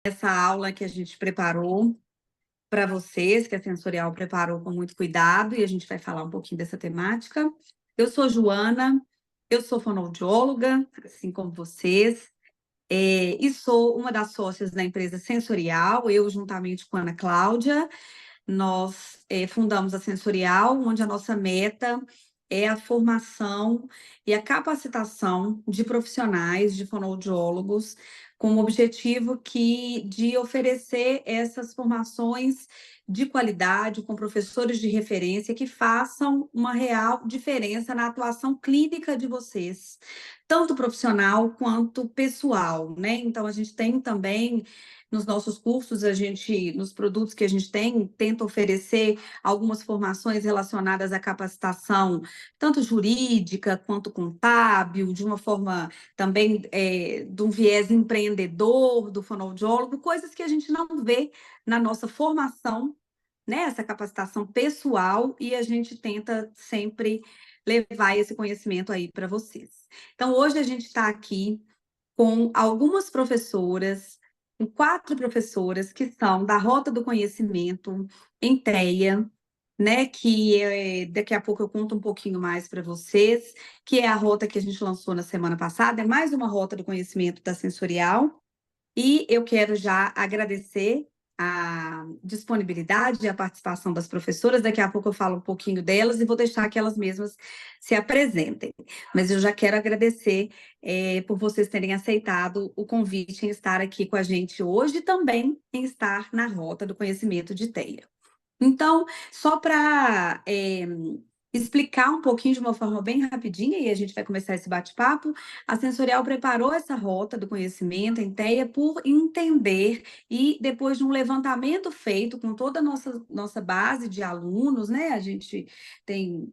Essa aula que a gente preparou para vocês, que a Sensorial preparou com muito cuidado, e a gente vai falar um pouquinho dessa temática. Eu sou Joana, eu sou fonoaudióloga, assim como vocês, e sou uma das sócias da empresa Sensorial, eu juntamente com a Ana Cláudia. Nós fundamos a Sensorial, onde a nossa meta é a formação e a capacitação de profissionais, de fonoaudiólogos, com o objetivo de oferecer essas formações de qualidade, com professores de referência que façam uma real diferença na atuação clínica de vocês, tanto profissional quanto pessoal, né? Então, a gente tem também nos nossos cursos, nos produtos que a gente tem, tenta oferecer algumas formações relacionadas à capacitação, tanto jurídica quanto contábil, de uma forma também de um viés empreendedor do fonoaudiólogo, coisas que a gente não vê na nossa formação, né? Essa capacitação pessoal, e a gente tenta sempre levar esse conhecimento aí para vocês. Então, hoje a gente está aqui com algumas professoras, com 4 professoras que são da Rota do Conhecimento em TEA, né? Que daqui a pouco eu conto um pouquinho mais para vocês, que é a rota que a gente lançou na semana passada, é mais uma Rota do Conhecimento da Sensorial. E eu quero já agradecer a disponibilidade e a participação das professoras. Daqui a pouco eu falo um pouquinho delas e vou deixar que elas mesmas se apresentem. Mas eu já quero agradecer por vocês terem aceitado o convite em estar aqui com a gente hoje e também em estar na Rota do Conhecimento de TEA. Então, só para explicar um pouquinho de uma forma bem rapidinha, e a gente vai começar esse bate-papo, a Sensorial preparou essa rota do conhecimento em TEA por entender, e depois de um levantamento feito com toda a nossa base de alunos, né? A gente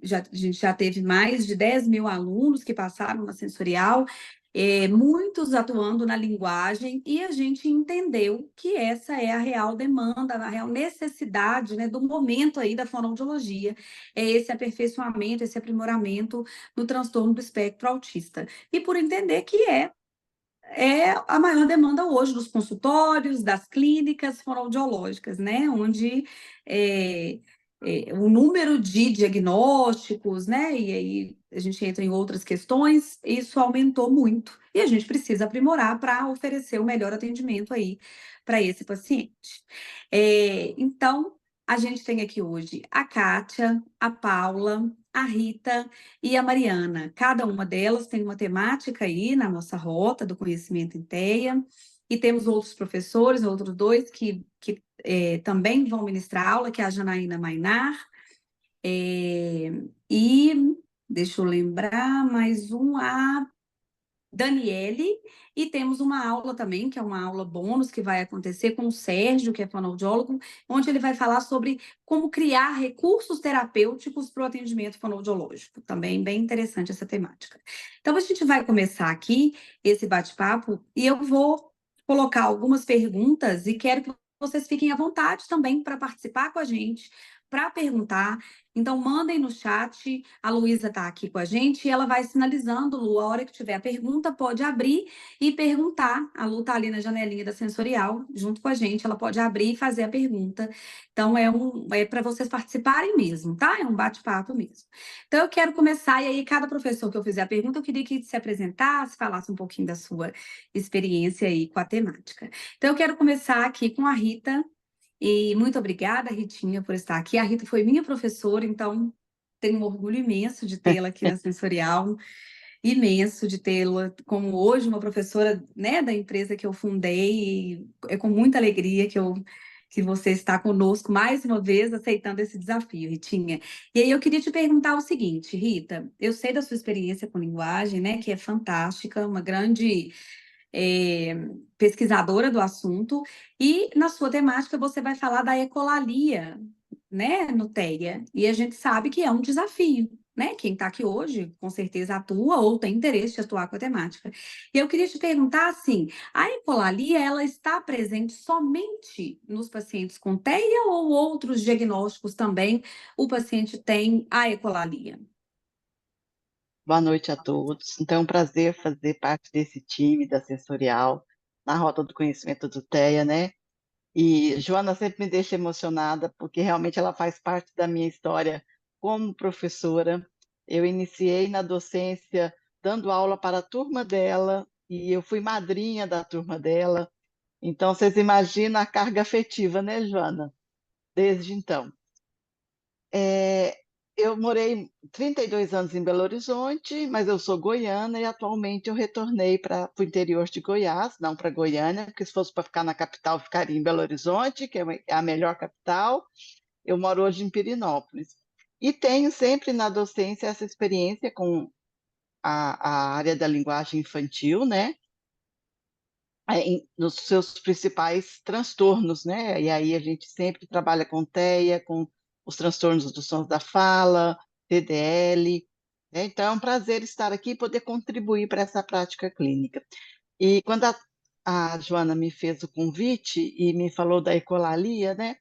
já teve mais de 10.000 alunos que passaram na Sensorial, muitos atuando na linguagem, e a gente entendeu que essa é a real demanda, a real necessidade, né, do momento aí da fonoaudiologia, é esse aperfeiçoamento, esse aprimoramento no transtorno do espectro autista. E por entender que é a maior demanda hoje dos consultórios, das clínicas fonoaudiológicas, né? Onde o número de diagnósticos, né? E aí a gente entra em outras questões, isso aumentou muito. E a gente precisa aprimorar para oferecer o melhor atendimento aí para esse paciente. Então, a gente tem aqui hoje a Kátia, a Paula, a Rita e a Mariana. Cada uma delas tem uma temática aí na nossa rota do conhecimento em TEA, e temos outros professores, outros dois que também vão ministrar aula, que é a Janaína Mainar, e deixa eu lembrar, mais a Daniele, e temos uma aula também, que é uma aula bônus, que vai acontecer com o Sérgio, que é fonoaudiólogo, onde ele vai falar sobre como criar recursos terapêuticos para o atendimento fonoaudiológico. Também bem interessante essa temática. Então, a gente vai começar aqui esse bate-papo, e eu vou colocar algumas perguntas, e quero que vocês fiquem à vontade também para participar com a gente, para perguntar. Então, mandem no chat. A Luísa está aqui com a gente e ela vai sinalizando, Lu, a hora que tiver a pergunta, pode abrir e perguntar. A Lu está ali na janelinha da Sensorial, junto com a gente, ela pode abrir e fazer a pergunta. Então, é para vocês participarem mesmo, tá? É um bate-papo mesmo. Então, eu quero começar, e aí, cada professor que eu fizer a pergunta, eu queria que se apresentasse, falasse um pouquinho da sua experiência aí com a temática. Então, eu quero começar aqui com a Rita. E muito obrigada, Ritinha, por estar aqui. A Rita foi minha professora, então tenho um orgulho imenso de tê-la aqui na Sensorial, imenso de tê-la como hoje uma professora, né, da empresa que eu fundei. E é com muita alegria que você está conosco mais uma vez, aceitando esse desafio, Ritinha. E aí eu queria te perguntar o seguinte, Rita, eu sei da sua experiência com linguagem, né, que é fantástica, uma grande é, pesquisadora do assunto, e na sua temática você vai falar da ecolalia, né, no TEA, e a gente sabe que é um desafio, né? Quem está aqui hoje, com certeza atua ou tem interesse de atuar com a temática. E eu queria te perguntar, assim, a ecolalia, ela está presente somente nos pacientes com TEA ou outros diagnósticos também o paciente tem a ecolalia? Boa noite a todos. Então, é um prazer fazer parte desse time da Sensorial. na Rota do Conhecimento do TEA, né? E Joana sempre me deixa emocionada, porque realmente ela faz parte da minha história como professora. Eu iniciei na docência dando aula para a turma dela, e eu fui madrinha da turma dela. Então, vocês imaginam a carga afetiva, né, Joana? Desde então. É, eu morei 32 anos em Belo Horizonte, mas eu sou goiana e atualmente eu retornei para o interior de Goiás, não para Goiânia, porque se fosse para ficar na capital, ficaria em Belo Horizonte, que é a melhor capital. Eu moro hoje em Pirinópolis. E tenho sempre na docência essa experiência com a área da linguagem infantil, né? Nos seus principais transtornos, né? E aí a gente sempre trabalha com TEA, com os transtornos dos sons da fala, TDL, né? Então é um prazer estar aqui e poder contribuir para essa prática clínica. E quando a Joana me fez o convite e me falou da ecolalia, né?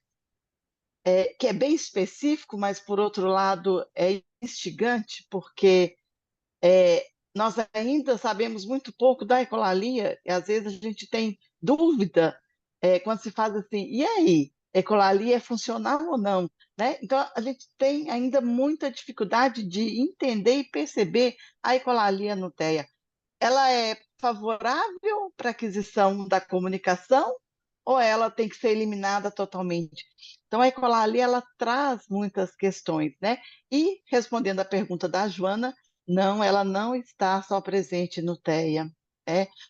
Que é bem específico, mas por outro lado é instigante, porque nós ainda sabemos muito pouco da ecolalia, e às vezes a gente tem dúvida quando se faz assim, e aí, ecolalia é funcional ou não? Né? Então, a gente tem ainda muita dificuldade de entender e perceber a ecolalia no TEA. Ela é favorável para a aquisição da comunicação ou ela tem que ser eliminada totalmente? Então, a ecolalia, ela traz muitas questões, né? E, respondendo à pergunta da Joana, não, ela não está só presente no TEA.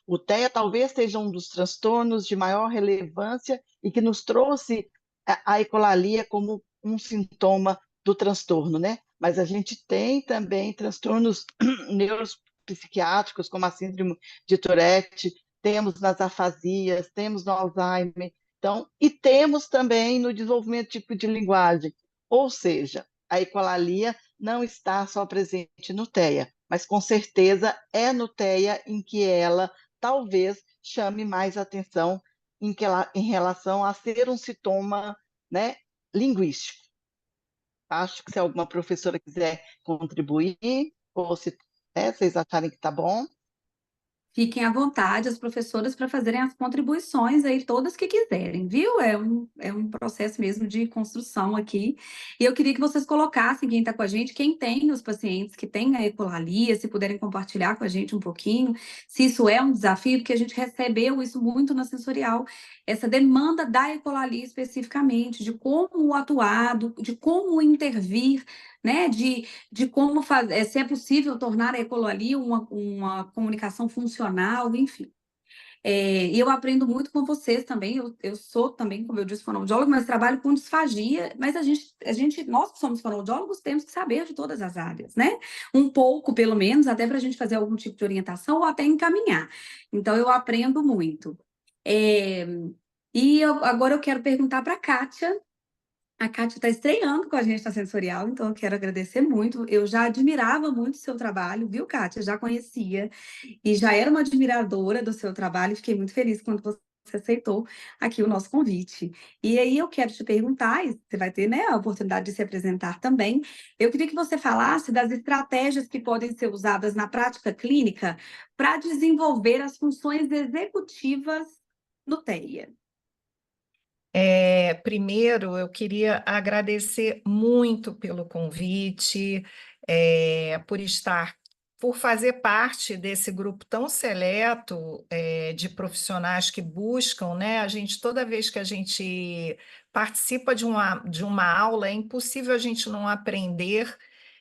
O TEA talvez seja um dos transtornos de maior relevância e que nos trouxe a ecolalia como um sintoma do transtorno, né? Mas a gente tem também transtornos neuropsiquiátricos, como a síndrome de Tourette, temos nas afasias, temos no Alzheimer, então, e temos também no desenvolvimento tipo de linguagem, ou seja, a ecolalia não está só presente no TEA, mas com certeza é no TEA em que ela talvez chame mais atenção em relação a ser um sintoma, né, linguístico. Acho que se alguma professora quiser contribuir, ou se vocês acharem que está bom. Fiquem à vontade, as professoras, para fazerem as contribuições aí, todas que quiserem, viu? É um processo mesmo de construção aqui. E eu queria que vocês colocassem, quem está com a gente, quem tem os pacientes que têm a ecolalia, se puderem compartilhar com a gente um pouquinho, se isso é um desafio, porque a gente recebeu isso muito na sensorial, essa demanda da ecolalia especificamente, de como atuar, de como intervir, né? De como fazer, se é possível tornar a ecolalia uma comunicação funcional, enfim. E eu aprendo muito com vocês também. Eu sou também, como eu disse, fonoaudióloga, mas trabalho com disfagia. Mas nós que somos fonoaudiólogos, temos que saber de todas as áreas, né? Um pouco, pelo menos, até para a gente fazer algum tipo de orientação ou até encaminhar. Então, eu aprendo muito. É, agora eu quero perguntar para a Kátia. A Kátia está estreando com a gente na Sensorial, então eu quero agradecer muito. Eu já admirava muito o seu trabalho, viu, Kátia? Já conhecia e já era uma admiradora do seu trabalho. Fiquei muito feliz quando você aceitou aqui o nosso convite. E aí eu quero te perguntar, e você vai ter, né, a oportunidade de se apresentar também. Eu queria que você falasse das estratégias que podem ser usadas na prática clínica para desenvolver as funções executivas no TEA. Primeiro, eu queria agradecer muito pelo convite, por fazer parte desse grupo tão seleto, de profissionais que buscam, né? Toda vez que a gente participa de uma aula, é impossível a gente não aprender.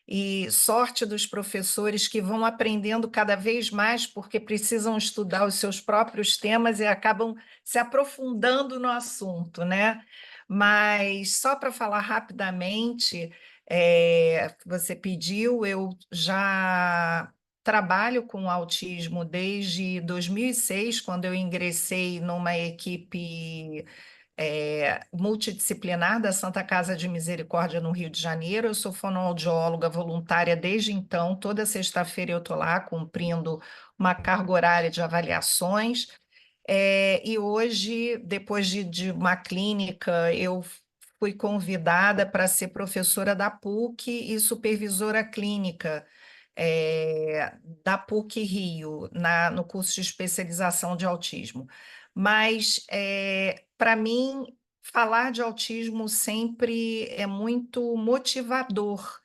E sorte dos professores que vão aprendendo cada vez mais, porque precisam estudar os seus próprios temas e acabam se aprofundando no assunto, né? Mas só para falar rapidamente, você pediu, eu já trabalho com autismo desde 2006, quando eu ingressei numa equipe multidisciplinar da Santa Casa de Misericórdia no Rio de Janeiro. Eu sou fonoaudióloga voluntária desde então. Toda sexta-feira eu estou lá cumprindo uma carga horária de avaliações. E hoje, depois de uma clínica, eu fui convidada para ser professora da PUC e supervisora clínica da PUC Rio, no curso de especialização de autismo. mas para mim falar de autismo sempre é muito motivador.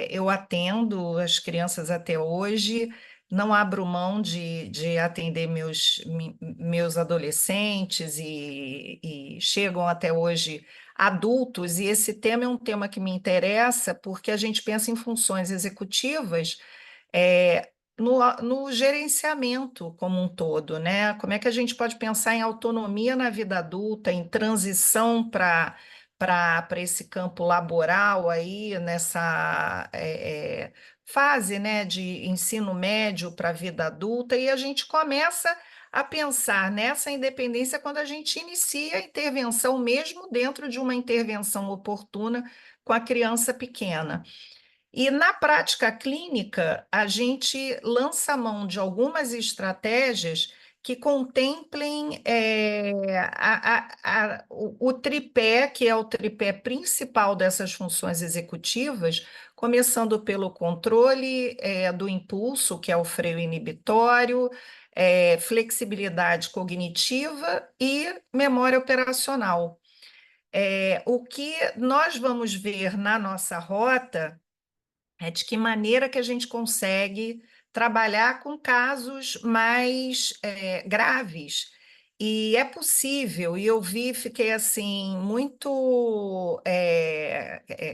Eu atendo as crianças até hoje, não abro mão de atender meus adolescentes e chegam até hoje adultos, e esse tema é um tema que me interessa porque a gente pensa em funções executivas no gerenciamento como um todo, né? Como é que a gente pode pensar em autonomia na vida adulta, em transição para esse campo laboral aí, nessa fase, né, de ensino médio para a vida adulta, e a gente começa a pensar nessa independência quando a gente inicia a intervenção, mesmo dentro de uma intervenção oportuna com a criança pequena. E na prática clínica, a gente lança a mão de algumas estratégias que contemplem o tripé, que é o tripé principal dessas funções executivas, começando pelo controle do impulso, que é o freio inibitório, flexibilidade cognitiva e memória operacional. O que nós vamos ver na nossa rota é de que maneira que a gente consegue trabalhar com casos mais graves. E é possível, e eu vi, fiquei assim, muito.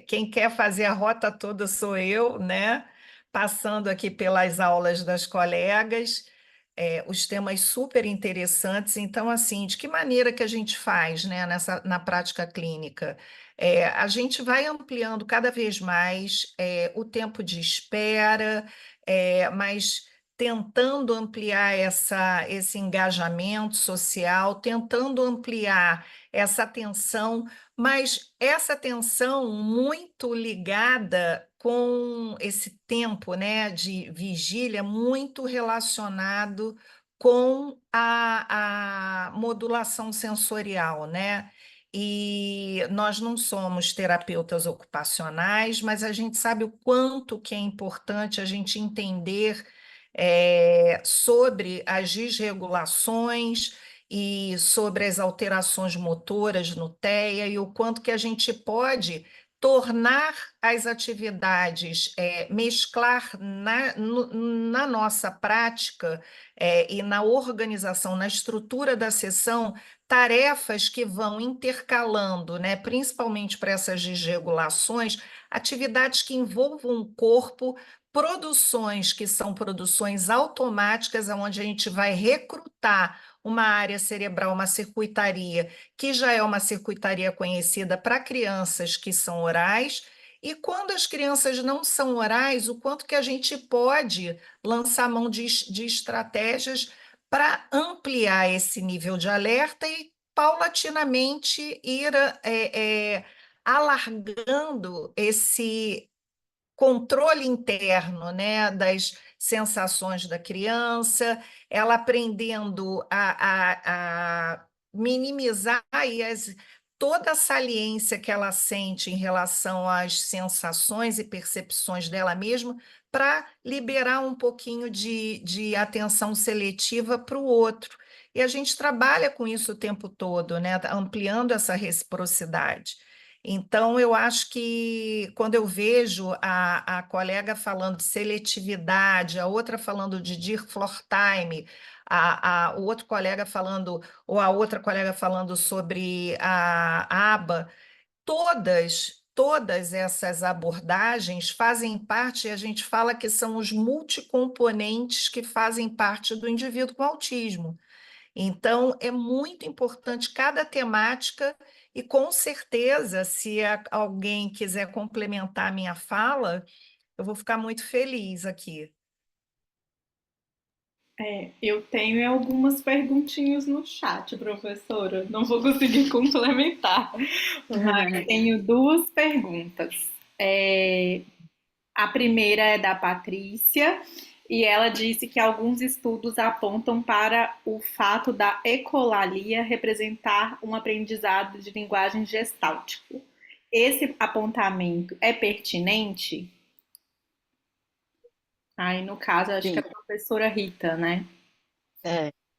Quem quer fazer a rota toda sou eu, né? Passando aqui pelas aulas das colegas, os temas super interessantes. Então, assim, de que maneira que a gente faz, né, na prática clínica? A gente vai ampliando cada vez mais o tempo de espera, mas tentando ampliar esse engajamento social, tentando ampliar essa atenção, mas essa atenção muito ligada com esse tempo, né, de vigília, muito relacionado com a modulação sensorial, né? E nós não somos terapeutas ocupacionais, mas a gente sabe o quanto que é importante a gente entender sobre as desregulações e sobre as alterações motoras no TEA e o quanto que a gente pode tornar as atividades, mesclar na nossa prática e na organização, na estrutura da sessão, tarefas que vão intercalando, né, principalmente para essas desregulações, atividades que envolvam o corpo, produções que são produções automáticas, onde a gente vai recrutar uma área cerebral, uma circuitaria, que já é uma circuitaria conhecida para crianças que são orais, e quando as crianças não são orais, o quanto que a gente pode lançar mão de estratégias para ampliar esse nível de alerta e paulatinamente ir alargando esse controle interno, né, das sensações da criança, ela aprendendo a minimizar aí toda a saliência que ela sente em relação às sensações e percepções dela mesma, para liberar um pouquinho de atenção seletiva para o outro. E a gente trabalha com isso o tempo todo, né, ampliando essa reciprocidade. Então, eu acho que quando eu vejo a colega falando de seletividade, a outra falando de Dear for Time, o outro colega falando, ou a outra colega falando sobre a aba, todas essas abordagens fazem parte, e a gente fala que são os multicomponentes que fazem parte do indivíduo com autismo. Então, é muito importante cada temática, e com certeza, se alguém quiser complementar a minha fala, eu vou ficar muito feliz aqui. Eu tenho algumas perguntinhas no chat, professora. Não vou conseguir complementar, mas tenho duas perguntas. A primeira é da Patrícia, e ela disse que alguns estudos apontam para o fato da ecolalia representar um aprendizado de linguagem gestáltico. Esse apontamento é pertinente? Aí, no caso, acho que é Sim, a professora Rita, né?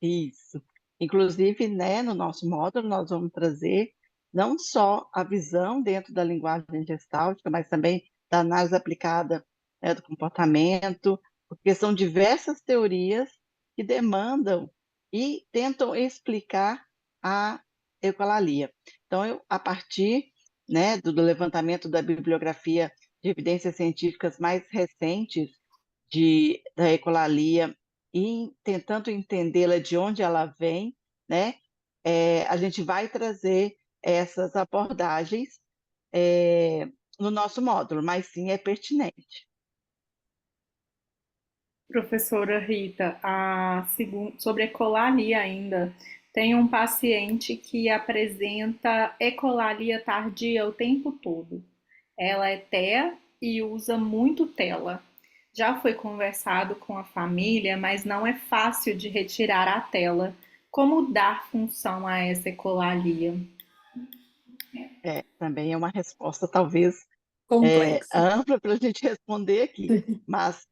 isso. Inclusive, né, no nosso módulo, nós vamos trazer não só a visão dentro da linguagem gestáltica, mas também da análise aplicada, né, do comportamento, porque são diversas teorias que demandam e tentam explicar a ecolalia. Então, a partir, né, do levantamento da bibliografia de evidências científicas mais recentes da ecolalia e tentando entendê-la de onde ela vem, né, a gente vai trazer essas abordagens no nosso módulo, mas sim é pertinente. Professora Rita, sobre ecolalia ainda, tem um paciente que apresenta ecolalia tardia o tempo todo. Ela é TEA e usa muito tela. Já foi conversado com a família, mas não é fácil de retirar a tela. Como dar função a essa ecolalia? Também é uma resposta talvez Complexo. ampla para a gente responder aqui, mas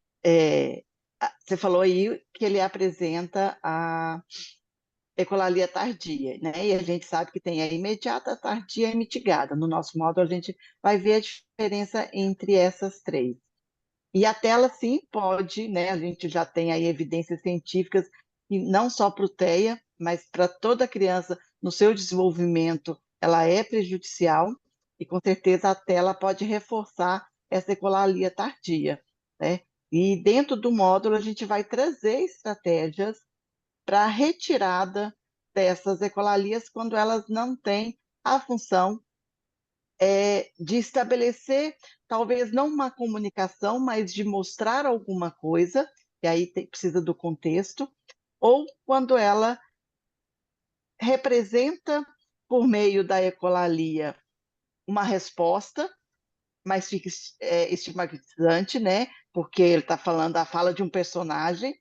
você falou aí que ele apresenta a ecolalia tardia, né? E a gente sabe que tem a imediata, a tardia e a mitigada. No nosso módulo, a gente vai ver a diferença entre essas três. E a tela, sim, pode, né? A gente já tem aí evidências científicas, e não só para o TEA, mas para toda criança no seu desenvolvimento, ela é prejudicial, e com certeza a tela pode reforçar essa ecolalia tardia, né? E dentro do módulo, a gente vai trazer estratégias para a retirada dessas ecolalias quando elas não têm a função de estabelecer, talvez não uma comunicação, mas de mostrar alguma coisa, e aí precisa do contexto, ou quando ela representa, por meio da ecolalia, uma resposta, mas fica estigmatizante, né? Porque ele está falando a fala de um personagem.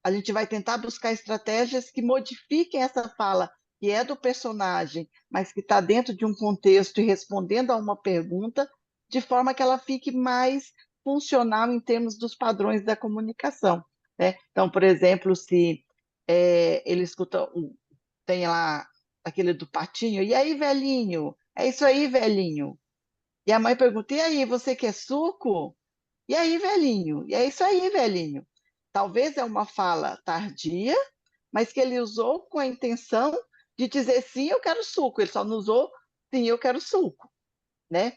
A gente vai tentar buscar estratégias que modifiquem essa fala, que é do personagem, mas que está dentro de um contexto e respondendo a uma pergunta, de forma que ela fique mais funcional em termos dos padrões da comunicação, né? Então, por exemplo, se ele escuta, tem lá aquele do patinho, e aí, velhinho? É isso aí, velhinho. E a mãe pergunta, e aí, você quer suco? E aí, velhinho? E é isso aí, velhinho. Talvez é uma fala tardia, mas que ele usou com a intenção de dizer sim, eu quero suco. Ele só não usou sim, eu quero suco, né?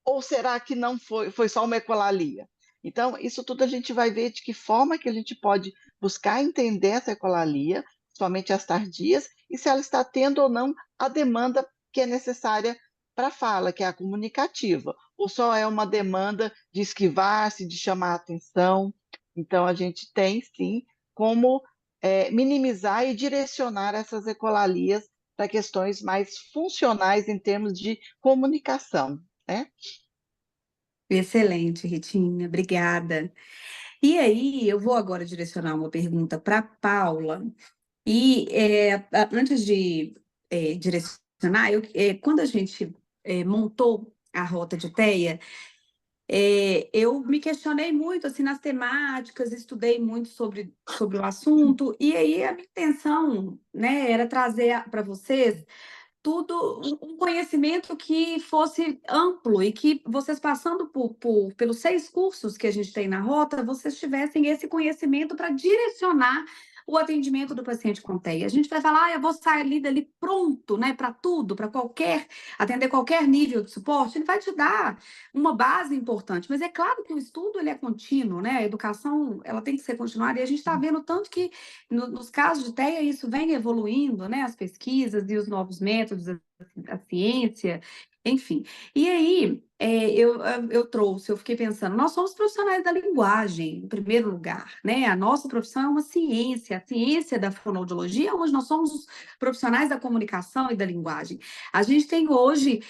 Ou será que não foi só uma ecolalia? Então, isso tudo a gente vai ver de que forma que a gente pode buscar entender essa ecolalia, somente as tardias, e se ela está tendo ou não a demanda que é necessária para a fala, que é a comunicativa, ou só é uma demanda de esquivar-se, de chamar a atenção. Então, a gente tem, sim, como minimizar e direcionar essas ecolalias para questões mais funcionais em termos de comunicação, né? Excelente, Ritinha, obrigada. E aí, eu vou agora direcionar uma pergunta para Paula. E antes de direcionar, quando a gente montou a rota de TEA, eu me questionei muito assim, nas temáticas, estudei muito sobre o assunto, e aí a minha intenção, né, era trazer para vocês um conhecimento que fosse amplo e que vocês passando pelos 6 cursos que a gente tem na rota, vocês tivessem esse conhecimento para direcionar o atendimento do paciente com TEA. A gente vai falar, eu vou sair dali pronto, né, para tudo, para atender qualquer nível de suporte. Ele vai te dar uma base importante, mas é claro que o estudo ele é contínuo, né? A educação ela tem que ser continuada, e a gente está vendo tanto que nos casos de TEA isso vem evoluindo, né? As pesquisas e os novos métodos, a ciência, enfim. E aí eu fiquei pensando, nós somos profissionais da linguagem, em primeiro lugar, né? A nossa profissão é uma ciência, a ciência da fonoaudiologia, onde nós somos os profissionais da comunicação e da linguagem. A gente tem hoje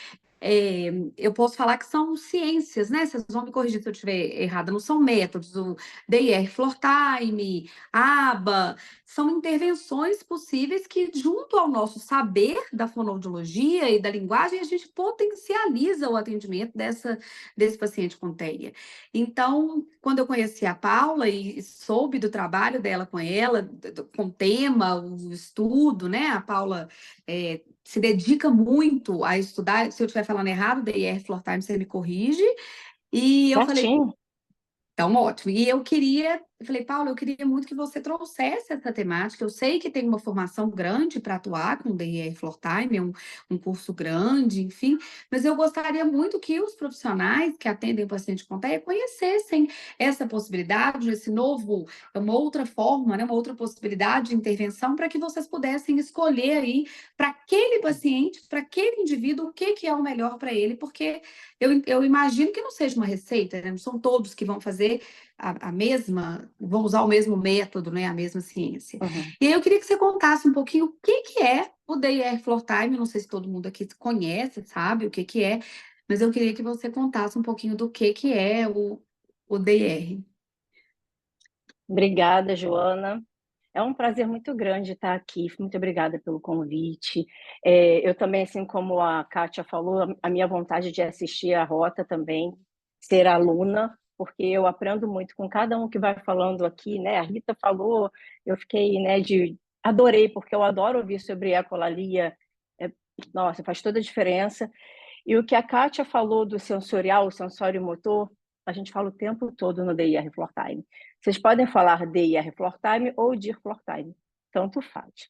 eu posso falar que são ciências, né? Vocês vão me corrigir se eu estiver errada, não são métodos. O DIR Floor Time, ABA, são intervenções possíveis que, junto ao nosso saber da fonoaudiologia e da linguagem, a gente potencializa o atendimento desse paciente com TEA. Então, quando eu conheci a Paula e soube do trabalho dela com ela, com o tema, o estudo, né? A Paula se dedica muito a estudar. Se eu estiver falando errado, DIR Floor Time, você me corrige. E eu falei, Certinho. então, ótimo. E eu falei, Paula, eu queria muito que você trouxesse essa temática. Eu sei que tem uma formação grande para atuar com o DIR Floor Time, é um curso grande, enfim, mas eu gostaria muito que os profissionais que atendem o paciente com TEA conhecessem essa possibilidade, esse novo, uma outra forma, né, uma outra possibilidade de intervenção, para que vocês pudessem escolher aí para aquele paciente, para aquele indivíduo, o que é o melhor para ele, porque eu imagino que não seja uma receita, né? Não são todos que vão fazer a mesma, vão usar o mesmo método, né? A mesma ciência. Uhum. E aí eu queria que você contasse um pouquinho o que é o DIR Floor Time. Não sei se todo mundo aqui conhece, sabe o que é, mas eu queria que você contasse um pouquinho do que é o DIR. Obrigada, Joana. É um prazer muito grande estar aqui. Muito obrigada pelo convite. Eu também, assim como a Kátia falou, a minha vontade de assistir a Rota também, ser aluna, porque eu aprendo muito com cada um que vai falando aqui, né? A Rita falou, eu fiquei, né, adorei, porque eu adoro ouvir sobre ecolalia. Nossa, faz toda a diferença. E o que a Kátia falou do sensorial, o sensório motor, a gente fala o tempo todo no DIR Floor Time. Vocês podem falar DIR Floor Time ou DIR Floor Time, tanto faz.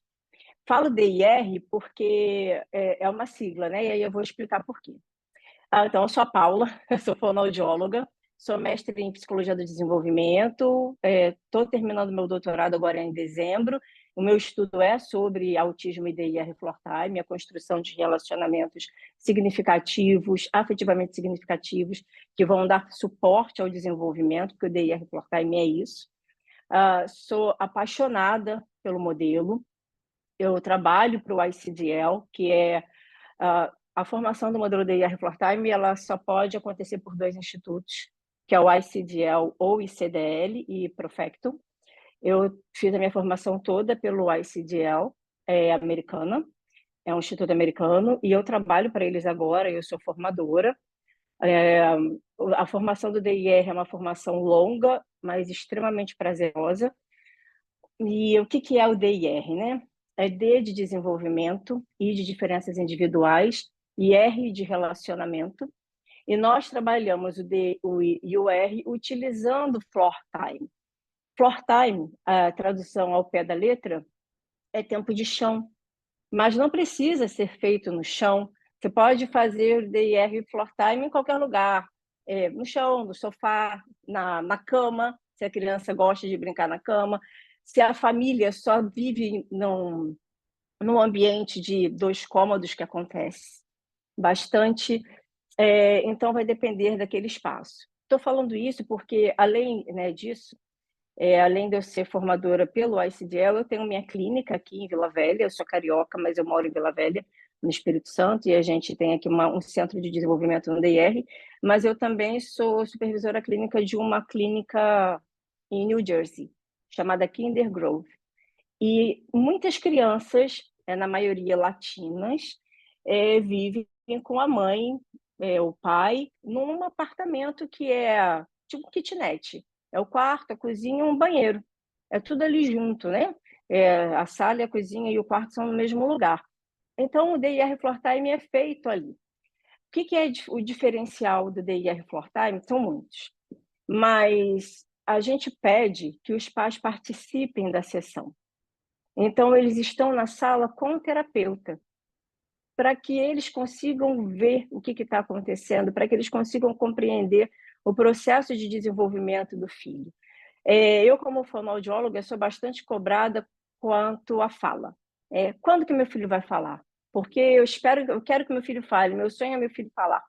Falo DIR porque é uma sigla, né? E aí eu vou explicar por quê. Então, eu sou a Paula, eu sou fonoaudióloga, sou mestre em Psicologia do Desenvolvimento, estou terminando meu doutorado agora em dezembro. O meu estudo é sobre autismo e DIR Floor Time, a construção de relacionamentos significativos, afetivamente significativos, que vão dar suporte ao desenvolvimento, porque o DIR Floor Time é isso. Sou apaixonada pelo modelo. Eu trabalho para o ICDL, que é a formação do modelo DIR Floor Time, ela só pode acontecer por 2 institutos, que é o ICDL ou ICDL e Profecto. Eu fiz a minha formação toda pelo ICDL, americana, é um instituto americano, e eu trabalho para eles agora, eu sou formadora. A formação do DIR é uma formação longa, mas extremamente prazerosa. E o que é o DIR, né? É D de desenvolvimento, I de diferenças individuais e R de relacionamento. E nós trabalhamos o D e o R utilizando Floor Time. Floor Time, a tradução ao pé da letra, é tempo de chão, mas não precisa ser feito no chão. Você pode fazer o DIR Floor Time em qualquer lugar, no chão, no sofá, na cama, se a criança gosta de brincar na cama, se a família só vive num ambiente de 2 cômodos, que acontece bastante, então vai depender daquele espaço. Estou falando isso porque, além, né, disso, além de eu ser formadora pelo ICDL, eu tenho minha clínica aqui em Vila Velha. Eu sou carioca, mas eu moro em Vila Velha, no Espírito Santo, e a gente tem aqui um centro de desenvolvimento no DIR, mas eu também sou supervisora clínica de uma clínica em New Jersey, chamada Kinder Grove. E muitas crianças, na maioria latinas, vivem com a mãe, o pai, num apartamento que é tipo um kitnet. É o quarto, a cozinha e um banheiro. É tudo ali junto, né? A sala, a cozinha e o quarto são no mesmo lugar. Então, o DIR Floor Time é feito ali. O que é o diferencial do DIR Floor Time? São muitos. Mas a gente pede que os pais participem da sessão. Então, eles estão na sala com o terapeuta, para que eles consigam ver o que está acontecendo, para que eles consigam compreender o processo de desenvolvimento do filho. Eu, como fonoaudióloga, sou bastante cobrada quanto à fala. Quando que meu filho vai falar? Porque eu quero que meu filho fale, meu sonho é meu filho falar.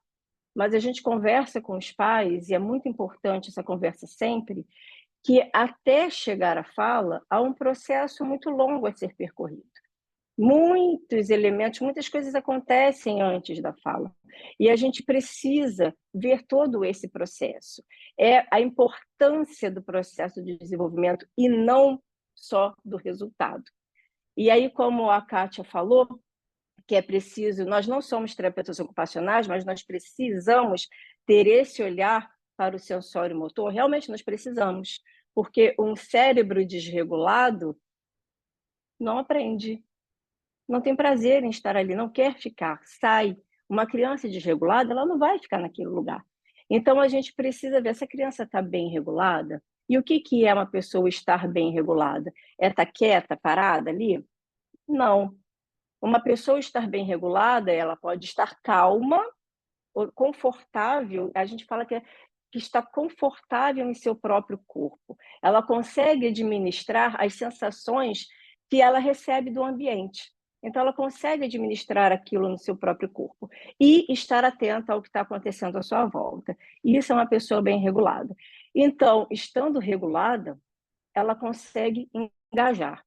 Mas a gente conversa com os pais, e é muito importante essa conversa sempre, que até chegar à fala, há um processo muito longo a ser percorrido. Muitos elementos, muitas coisas acontecem antes da fala. E a gente precisa ver todo esse processo. É a importância do processo de desenvolvimento e não só do resultado. E aí, como a Kátia falou, que é preciso, nós não somos terapeutas ocupacionais, mas nós precisamos ter esse olhar para o sensório motor, realmente nós precisamos, porque um cérebro desregulado não aprende, não tem prazer em estar ali, não quer ficar, sai. Uma criança desregulada, ela não vai ficar naquele lugar. Então, a gente precisa ver se a criança está bem regulada. E o que é uma pessoa estar bem regulada? É estar quieta, parada ali? Não. Uma pessoa estar bem regulada, ela pode estar calma, confortável, a gente fala que está confortável em seu próprio corpo. Ela consegue administrar as sensações que ela recebe do ambiente. Então, ela consegue administrar aquilo no seu próprio corpo e estar atenta ao que está acontecendo à sua volta. Isso é uma pessoa bem regulada. Então, estando regulada, ela consegue engajar.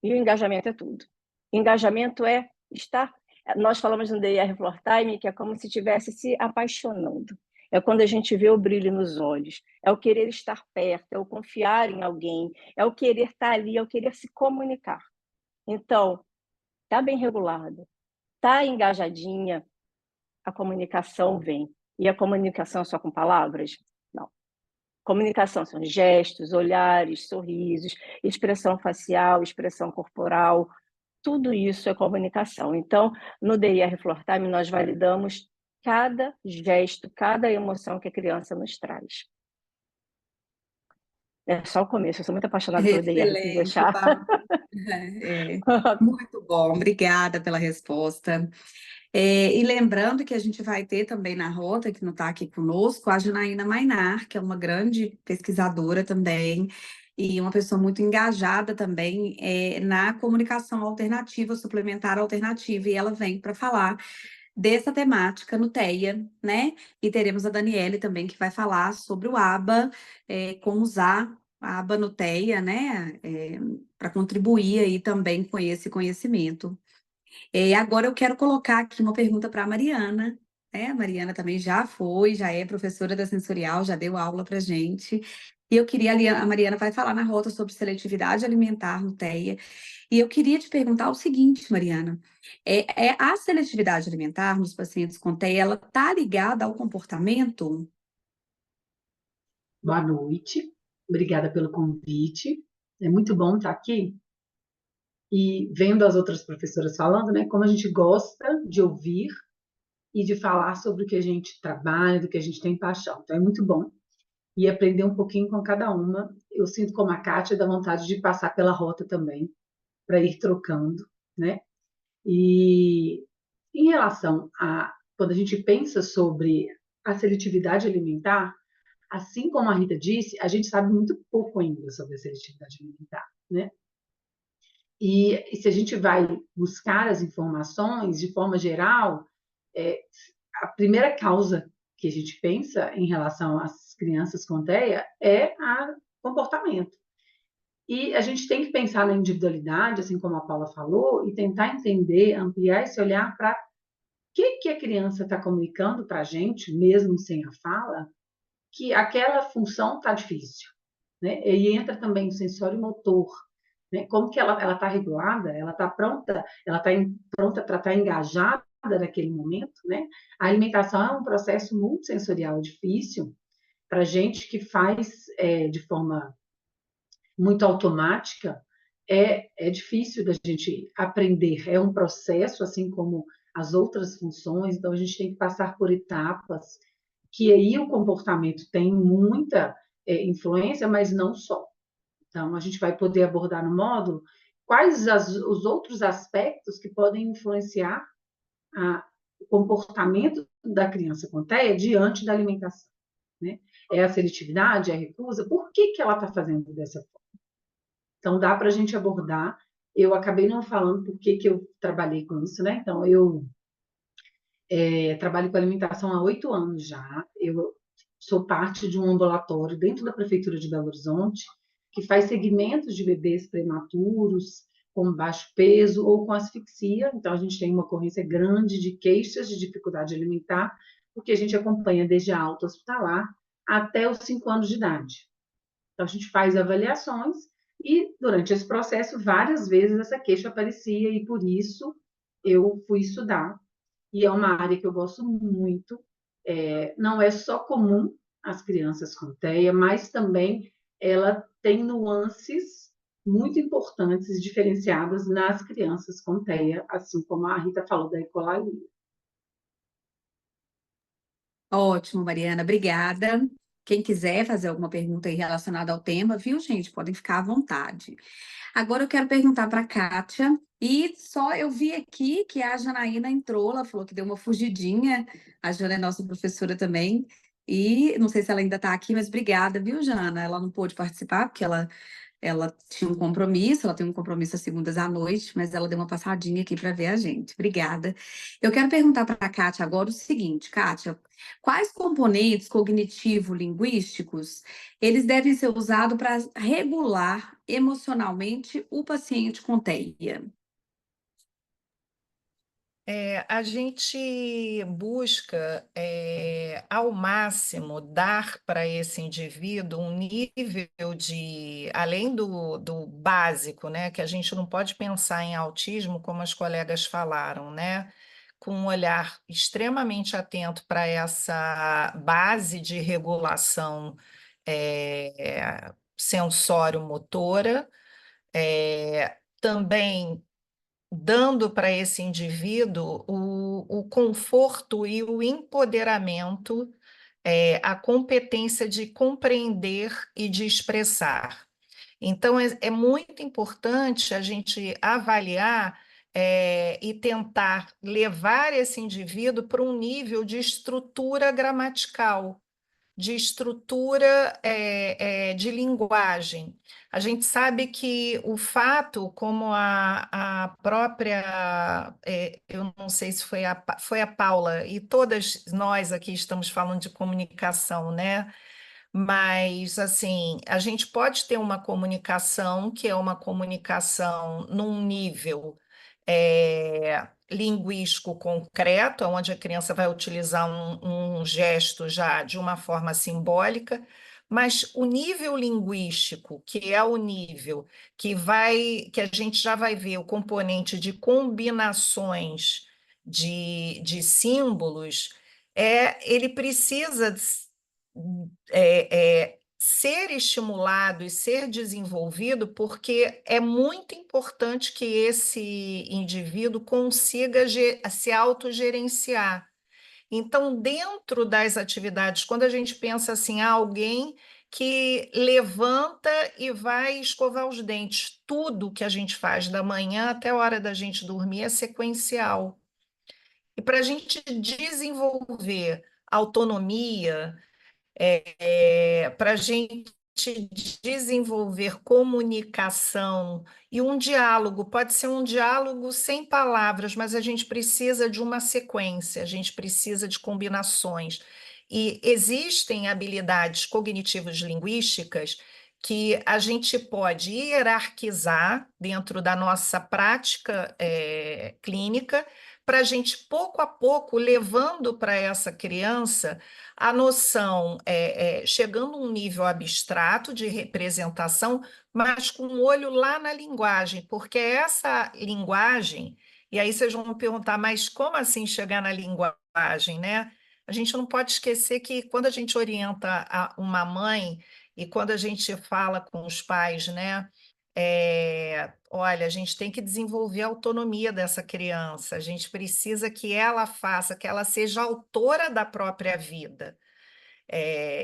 E o engajamento é tudo. Engajamento é estar... Nós falamos no DIR Floor Time que é como se estivesse se apaixonando. É quando a gente vê o brilho nos olhos. É o querer estar perto, é o confiar em alguém, é o querer estar ali, é o querer se comunicar. Então, está bem regulada, está engajadinha, a comunicação vem. E a comunicação só com palavras? Não. Comunicação são gestos, olhares, sorrisos, expressão facial, expressão corporal, tudo isso é comunicação. Então, no DIR Floor Time, nós validamos cada gesto, cada emoção que a criança nos traz. É só o começo, eu sou muito apaixonada pelo DIR, preciso Excelente, deixar. Muito bom, obrigada pela resposta. E lembrando que a gente vai ter também na rota, que não está aqui conosco, a Janaína Mainar, que é uma grande pesquisadora também, e uma pessoa muito engajada também na comunicação alternativa, suplementar alternativa, e ela vem para falar dessa temática no TEA, né? E teremos a Daniele também, que vai falar sobre o ABA, como usar a aba no TEA, né? Para contribuir aí também com esse conhecimento. Agora eu quero colocar aqui uma pergunta para a Mariana. A Mariana também já é professora da Sensorial, já deu aula para gente. E eu queria, a Mariana vai falar na rota sobre seletividade alimentar no TEA. E eu queria te perguntar o seguinte, Mariana: a seletividade alimentar nos pacientes com TEA, ela está ligada ao comportamento? Boa noite, obrigada pelo convite. É muito bom estar aqui e vendo as outras professoras falando, né, como a gente gosta de ouvir e de falar sobre o que a gente trabalha, do que a gente tem paixão. Então é muito bom e aprender um pouquinho com cada uma. Eu sinto como a Kátia dá vontade de passar pela rota também, para ir trocando, né? E em relação a quando a gente pensa sobre a seletividade alimentar, assim como a Rita disse, a gente sabe muito pouco ainda sobre a seletividade alimentar, né? E se a gente vai buscar as informações de forma geral, a primeira causa que a gente pensa em relação às crianças com TEA é o comportamento. E a gente tem que pensar na individualidade, assim como a Paula falou, e tentar entender, ampliar esse olhar para o que a criança está comunicando para a gente, mesmo sem a fala, que aquela função está difícil, né? E entra também o sensório motor, né? Como que ela está regulada, ela está pronta, ela está pronta para estar engajada naquele momento, né? A alimentação é um processo muito sensorial difícil para gente que faz de forma muito automática, é difícil da gente aprender, é um processo, assim como as outras funções, então a gente tem que passar por etapas, que aí o comportamento tem muita influência, mas não só. Então, a gente vai poder abordar no módulo quais os outros aspectos que podem influenciar o comportamento da criança com TEA diante da alimentação, né? É a seletividade, é a recusa, por que ela está fazendo dessa forma? Então, dá para a gente abordar. Eu acabei não falando por que eu trabalhei com isso, né? Então, eu trabalho com alimentação há 8 anos já. Eu sou parte de um ambulatório dentro da Prefeitura de Belo Horizonte, que faz segmentos de bebês prematuros, com baixo peso ou com asfixia. Então, a gente tem uma ocorrência grande de queixas de dificuldade alimentar, porque a gente acompanha desde a alta hospitalar até os 5 anos de idade. Então, a gente faz avaliações e, durante esse processo, várias vezes essa queixa aparecia e, por isso, eu fui estudar. E é uma área que eu gosto muito. Não é só comum às crianças com TEA, mas também ela tem nuances muito importantes, diferenciadas nas crianças com TEA, assim como a Rita falou da ecolalia. Ótimo, Mariana, obrigada. Quem quiser fazer alguma pergunta aí relacionada ao tema, viu, gente? Podem ficar à vontade. Agora eu quero perguntar para a Kátia, e só eu vi aqui que a Janaína entrou, ela falou que deu uma fugidinha, a Jana é nossa professora também, e não sei se ela ainda está aqui, mas obrigada, viu, Jana? Ela não pôde participar, porque ela tinha um compromisso, ela tem um compromisso às segundas à noite, mas ela deu uma passadinha aqui para ver a gente. Obrigada. Eu quero perguntar para a Kátia agora o seguinte, Kátia, quais componentes cognitivo-linguísticos eles devem ser usados para regular emocionalmente o paciente com TEA? A gente busca, ao máximo, dar para esse indivíduo um nível de, além do básico, né, que a gente não pode pensar em autismo, como as colegas falaram, né, com um olhar extremamente atento para essa base de regulação sensório-motora, também dando para esse indivíduo o conforto e o empoderamento, a competência de compreender e de expressar. Então, é muito importante a gente avaliar e tentar levar esse indivíduo para um nível de estrutura gramatical, de estrutura de linguagem. A gente sabe que o fato, como a própria, eu não sei se foi a Paula, e todas nós aqui estamos falando de comunicação, né? Mas, assim, a gente pode ter uma comunicação que é uma comunicação num nível linguístico concreto, onde a criança vai utilizar um gesto já de uma forma simbólica, mas o nível linguístico, que é o nível que a gente já vai ver o componente de combinações de símbolos, ele precisa ser estimulado e ser desenvolvido, porque é muito importante que esse indivíduo consiga se autogerenciar. Então, dentro das atividades, quando a gente pensa assim, alguém que levanta e vai escovar os dentes, tudo que a gente faz da manhã até a hora da gente dormir é sequencial. E para a gente desenvolver autonomia, para a gente desenvolver comunicação e um diálogo, pode ser um diálogo sem palavras, mas a gente precisa de uma sequência, a gente precisa de combinações. E existem habilidades cognitivas linguísticas que a gente pode hierarquizar dentro da nossa prática clínica, para a gente, pouco a pouco, levando para essa criança a noção, chegando a um nível abstrato de representação, mas com o olho lá na linguagem, porque essa linguagem, e aí vocês vão me perguntar, mas como assim chegar na linguagem, né? A gente não pode esquecer que quando a gente orienta uma mãe e quando a gente fala com os pais, né? Olha, a gente tem que desenvolver a autonomia dessa criança, a gente precisa que ela faça, que ela seja autora da própria vida.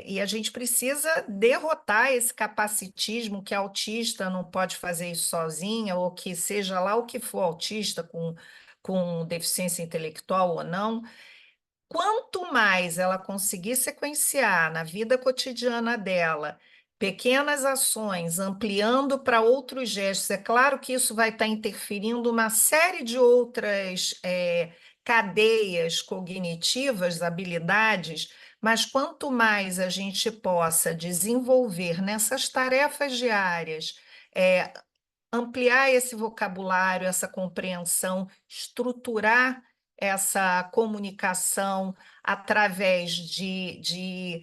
E a gente precisa derrotar esse capacitismo que a autista não pode fazer isso sozinha, ou que seja lá o que for autista, com deficiência intelectual ou não. Quanto mais ela conseguir sequenciar na vida cotidiana dela pequenas ações, ampliando para outros gestos, é claro que isso vai estar interferindo uma série de outras cadeias cognitivas, habilidades, mas quanto mais a gente possa desenvolver nessas tarefas diárias, ampliar esse vocabulário, essa compreensão, estruturar essa comunicação através de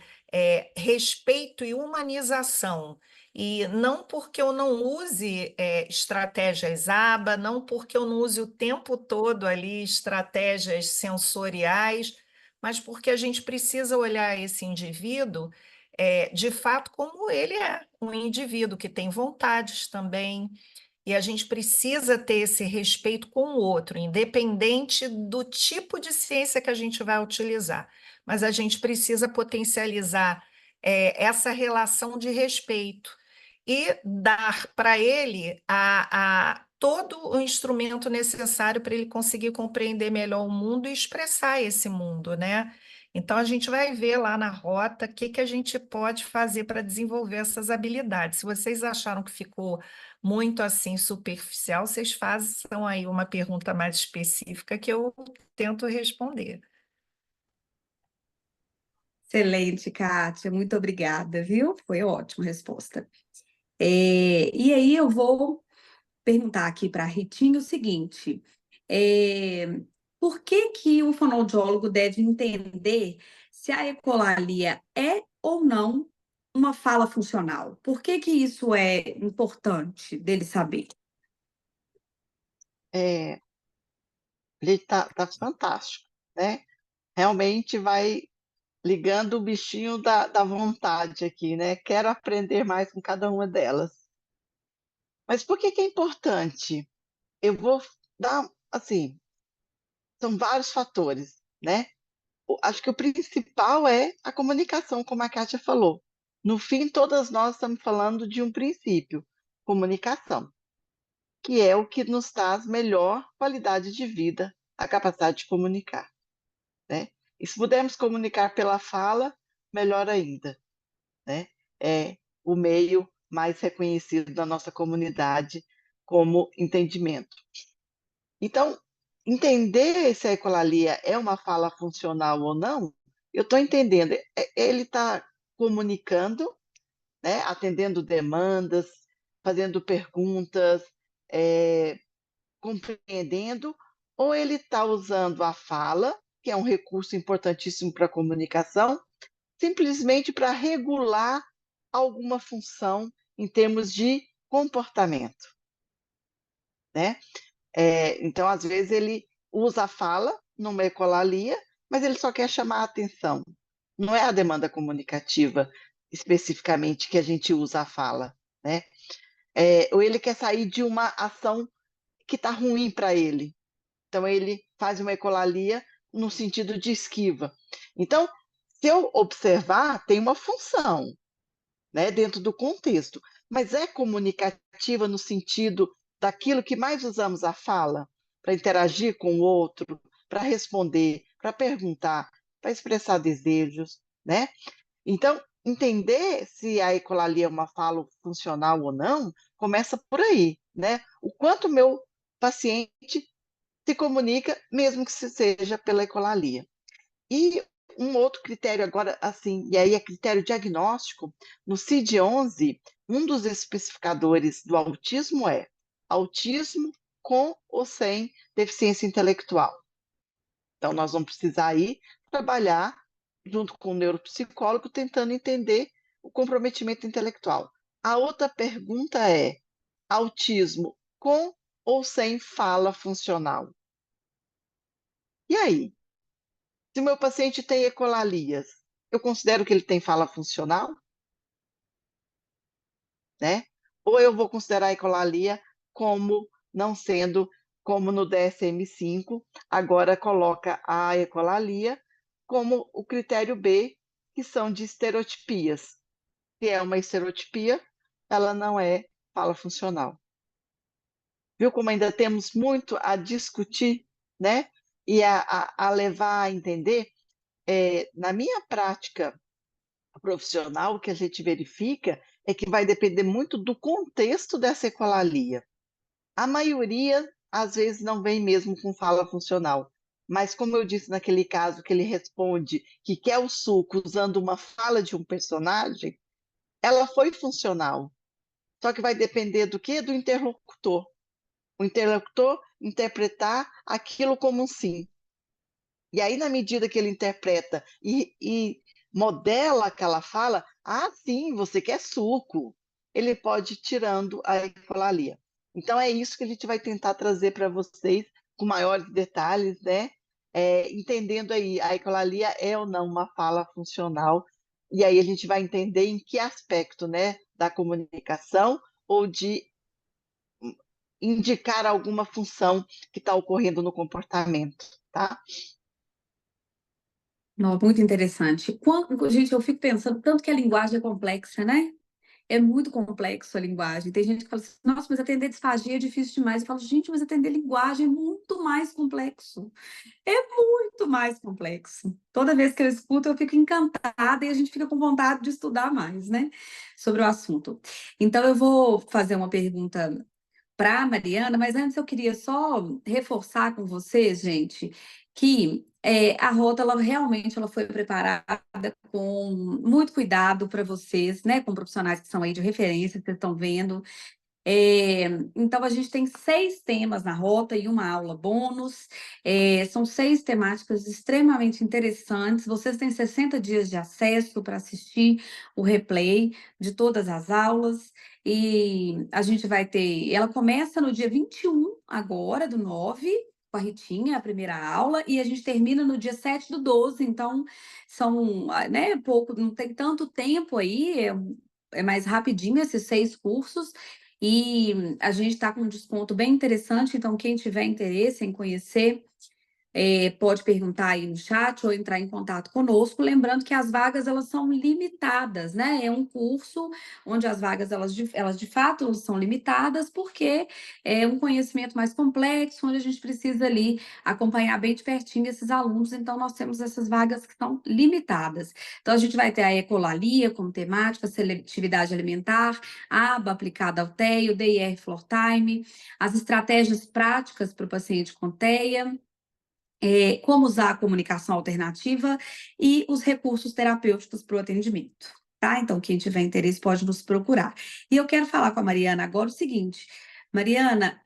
respeito e humanização. E não porque eu não use estratégias ABA, não porque eu não use o tempo todo ali estratégias sensoriais, mas porque a gente precisa olhar esse indivíduo de fato como ele é, um indivíduo que tem vontades também, e a gente precisa ter esse respeito com o outro, independente do tipo de ciência que a gente vai utilizar. Mas a gente precisa potencializar essa relação de respeito e dar para ele todo o instrumento necessário para ele conseguir compreender melhor o mundo e expressar esse mundo, né? Então, a gente vai ver lá na rota o que a gente pode fazer para desenvolver essas habilidades. Se vocês acharam que ficou muito assim superficial, vocês façam aí uma pergunta mais específica que eu tento responder. Excelente, Kátia, muito obrigada, viu? Foi ótima a resposta. E aí eu vou perguntar aqui para a Ritinha o seguinte: por que que o fonoaudiólogo deve entender se a ecolalia é ou não uma fala funcional? Por que que isso é importante dele saber? É, ele tá fantástico, né? Realmente vai ligando o bichinho da vontade aqui, né? Quero aprender mais com cada uma delas. Mas por que que é importante? Eu vou dar, assim, são vários fatores, né? Acho que o principal é a comunicação, como a Kátia falou. No fim, todas nós estamos falando de um princípio, comunicação, que é o que nos traz melhor qualidade de vida, a capacidade de comunicar, né? E se pudermos comunicar pela fala, melhor ainda, né? É o meio mais reconhecido da nossa comunidade como entendimento. Então, entender se a ecolalia é uma fala funcional ou não, eu estou entendendo, ele está comunicando, né, atendendo demandas, fazendo perguntas, compreendendo, ou ele está usando a fala, que é um recurso importantíssimo para a comunicação, simplesmente para regular alguma função em termos de comportamento, né? Então, às vezes, ele usa a fala numa ecolalia, mas ele só quer chamar a atenção. Não é a demanda comunicativa especificamente que a gente usa a fala, né? Ou ele quer sair de uma ação que está ruim para ele. Então, ele faz uma ecolalia no sentido de esquiva. Então, se eu observar, tem uma função, né, dentro do contexto, mas é comunicativa no sentido daquilo que mais usamos a fala para interagir com o outro, para responder, para perguntar, para expressar desejos, né? Então, entender se a ecolalia é uma fala funcional ou não, começa por aí, né? O quanto o meu paciente se comunica, mesmo que seja pela ecolalia. E um outro critério agora, assim, e aí é critério diagnóstico, no CID-11, um dos especificadores do autismo é autismo com ou sem deficiência intelectual. Então, nós vamos precisar aí trabalhar junto com o neuropsicólogo, tentando entender o comprometimento intelectual. A outra pergunta é: autismo com ou sem fala funcional? E aí? Se o meu paciente tem ecolalias, eu considero que ele tem fala funcional, né? Ou eu vou considerar a ecolalia como não sendo, como no DSM-5, agora coloca a ecolalia como o critério B, que são de estereotipias. Se é uma estereotipia, ela não é fala funcional. Viu como ainda temos muito a discutir, né? E a levar a entender. Na minha prática profissional, o que a gente verifica é que vai depender muito do contexto dessa ecolalia. A maioria, às vezes, não vem mesmo com fala funcional, mas como eu disse naquele caso que ele responde que quer o suco usando uma fala de um personagem, ela foi funcional. Só que vai depender do quê? Do interlocutor. O interlocutor interpretar aquilo como um sim. E aí, na medida que ele interpreta e modela aquela fala, ah, sim, você quer suco. Ele pode ir tirando a ecolalia. Então, é isso que a gente vai tentar trazer para vocês com maiores detalhes, né? Entendendo aí, a ecolalia é ou não uma fala funcional. E aí a gente vai entender em que aspecto, né? Da comunicação ou de indicar alguma função que está ocorrendo no comportamento, tá? Não, muito interessante. Gente, eu fico pensando tanto que a linguagem é complexa, né? É muito complexo a linguagem. Tem gente que fala assim, nossa, mas atender disfagia é difícil demais. Eu falo, gente, mas atender linguagem é muito mais complexo. É muito mais complexo. Toda vez que eu escuto, eu fico encantada e a gente fica com vontade de estudar mais, né? Sobre o assunto. Então, eu vou fazer uma pergunta para a Mariana, mas antes eu queria só reforçar com vocês, gente, que a rota ela realmente ela foi preparada com muito cuidado para vocês, né? Com profissionais que são aí de referência, que vocês estão vendo. Então, a gente tem 6 temas na rota e uma aula bônus. São 6 temáticas extremamente interessantes. Vocês têm 60 dias de acesso para assistir o replay de todas as aulas. E a gente vai ter. Ela começa no dia 21, agora, do 9, com a Ritinha, a primeira aula, e a gente termina no dia 7 do 12. Então, são, né, pouco, não tem tanto tempo aí, é mais rapidinho esses 6 cursos. E a gente está com um desconto bem interessante, então quem tiver interesse em conhecer, pode perguntar aí no chat ou entrar em contato conosco, lembrando que as vagas elas são limitadas, né? É um curso onde as vagas elas de fato são limitadas, porque é um conhecimento mais complexo, onde a gente precisa ali acompanhar bem de pertinho esses alunos, então nós temos essas vagas que são limitadas. Então a gente vai ter a ecolalia como temática, seletividade alimentar, a aba aplicada ao TEA, o DIR Floor Time, as estratégias práticas para o paciente com TEA, como usar a comunicação alternativa e os recursos terapêuticos para o atendimento, tá? Então, quem tiver interesse pode nos procurar. E eu quero falar com a Mariana agora o seguinte, Mariana,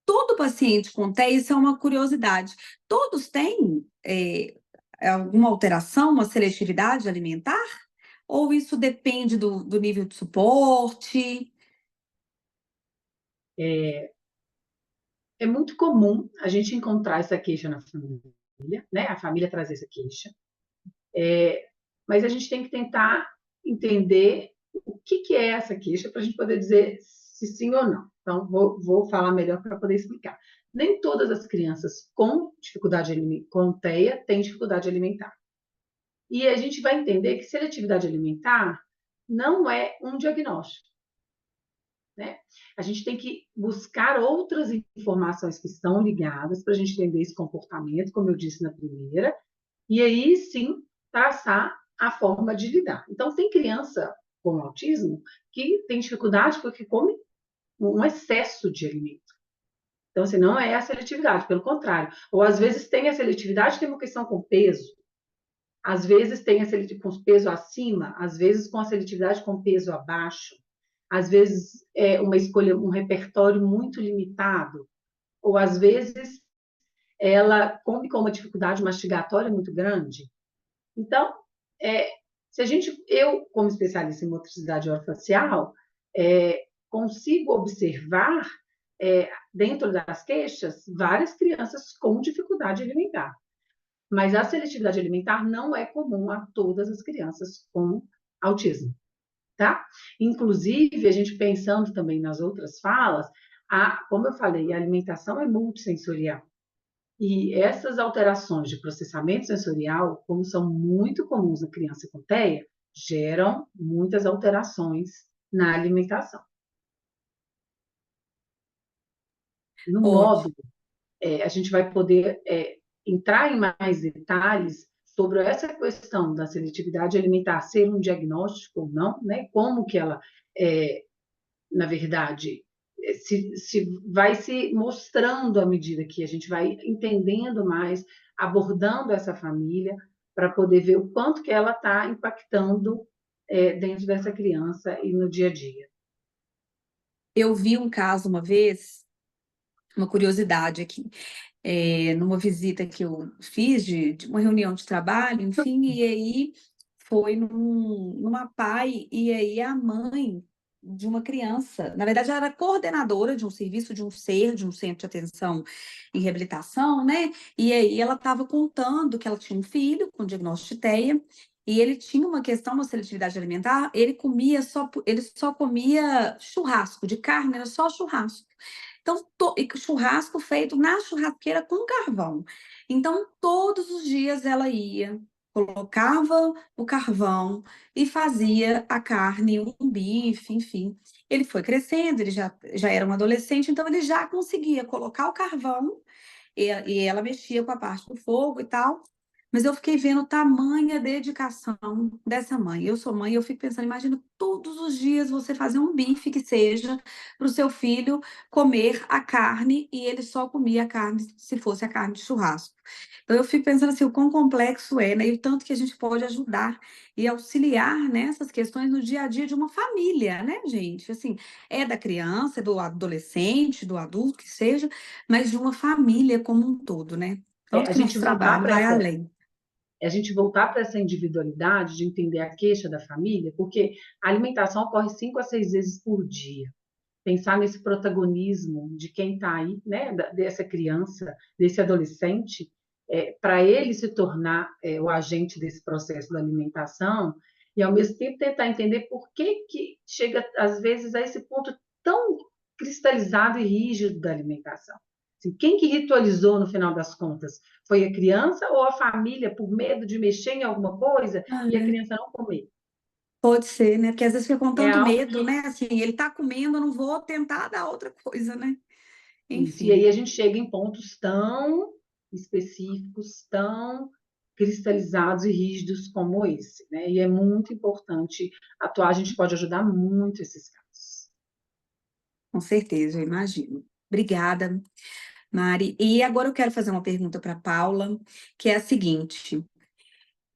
todo paciente com TEA, isso é uma curiosidade, todos têm alguma alteração, uma seletividade alimentar? Ou isso depende do nível de suporte? É muito comum a gente encontrar essa queixa na família, né? A família trazer essa queixa. Mas a gente tem que tentar entender o que é essa queixa para a gente poder dizer se sim ou não. Então, vou falar melhor para poder explicar. Nem todas as crianças com dificuldade com TEA têm dificuldade alimentar. E a gente vai entender que seletividade alimentar não é um diagnóstico, né? A gente tem que buscar outras informações que estão ligadas para a gente entender esse comportamento, como eu disse na primeira, e aí sim traçar a forma de lidar. Então, tem criança com autismo que tem dificuldade porque come um excesso de alimento. Então, assim, não é a seletividade, pelo contrário. Ou às vezes tem a seletividade, tem uma questão com peso. Às vezes tem a seletividade com peso acima, às vezes com a seletividade com peso abaixo. Às vezes é uma escolha, um repertório muito limitado. Ou às vezes ela come com uma dificuldade mastigatória muito grande. Então, se eu, como especialista em motricidade orofacial, consigo observar, dentro das queixas, várias crianças com dificuldade alimentar. Mas a seletividade alimentar não é comum a todas as crianças com autismo, tá? Inclusive, a gente pensando também nas outras falas, como eu falei, a alimentação é multissensorial. E essas alterações de processamento sensorial, como são muito comuns na criança com TEA, geram muitas alterações na alimentação. No módulo, a gente vai poder entrar em mais detalhes sobre essa questão da seletividade alimentar ser um diagnóstico ou não, né? Como que ela, na verdade, se vai se mostrando à medida que a gente vai entendendo mais, abordando essa família, para poder ver o quanto que ela está impactando dentro dessa criança e no dia a dia. Eu vi um caso uma vez, uma curiosidade aqui, numa visita que eu fiz de uma reunião de trabalho, enfim, e aí foi numa PAI, e aí a mãe de uma criança, na verdade ela era coordenadora de um serviço, de um SER, de um centro de atenção e reabilitação, né? E aí ela estava contando que ela tinha um filho com diagnóstico de TEA, e ele tinha uma questão na seletividade alimentar, ele só comia churrasco, de carne era só churrasco. Então, e churrasco feito na churrasqueira com carvão. Então, todos os dias ela ia, colocava o carvão e fazia a carne, um bife, enfim. Ele foi crescendo, ele já era um adolescente, então ele já conseguia colocar o carvão e ela mexia com a parte do fogo e tal. Mas eu fiquei vendo tamanha dedicação dessa mãe. Eu sou mãe, eu fico pensando, imagina todos os dias você fazer um bife que seja para o seu filho comer a carne e ele só comia a carne se fosse a carne de churrasco. Então eu fico pensando assim, o quão complexo é, né? E o tanto que a gente pode ajudar e auxiliar nessas questões no dia a dia de uma família, né, gente? Assim, é da criança, é do adolescente, do adulto, que seja, mas de uma família como um todo, né? Tanto A que gente nosso voltar trabalho para vai essa além. a gente voltar para essa individualidade de entender a queixa da família, porque a alimentação ocorre 5 a 6 vezes por dia. Pensar nesse protagonismo de quem está aí, né, dessa criança, desse adolescente, para ele se tornar o agente desse processo da alimentação e, ao mesmo tempo, tentar entender por que chega, às vezes, a esse ponto tão cristalizado e rígido da alimentação. Assim, quem que ritualizou, no final das contas? Foi a criança ou a família, por medo de mexer em alguma coisa e a criança não comer? Pode ser, né? Porque às vezes fica com É tanto algo medo, né? Assim, ele tá comendo, eu não vou tentar dar outra coisa, né? isso. E aí Enfim, a gente chega em pontos tão específicos, tão cristalizados e rígidos como esse, né? E é muito importante atuar, a gente pode ajudar muito esses casos. com certeza, eu imagino. Obrigada, Mari. E agora eu quero fazer uma pergunta para Paula, que é a seguinte.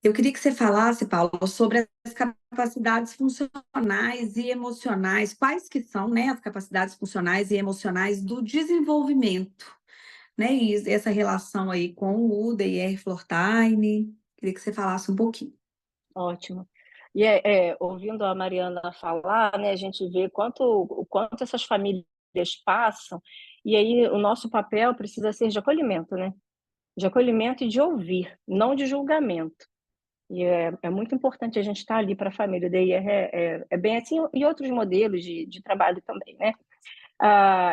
Eu queria que você falasse, Paula, sobre as capacidades funcionais e emocionais. Quais que são, né, as capacidades funcionais e emocionais do desenvolvimento, né? E essa relação aí com o UDA e R. Flortine. Queria que você falasse um pouquinho. Ótimo. E ouvindo a Mariana falar, né, a gente vê o quanto essas famílias passam, e aí o nosso papel precisa ser de acolhimento, né? De acolhimento e de ouvir, não de julgamento. E é muito importante a gente estar ali para a família. Daí é bem assim, e outros modelos de trabalho também, né?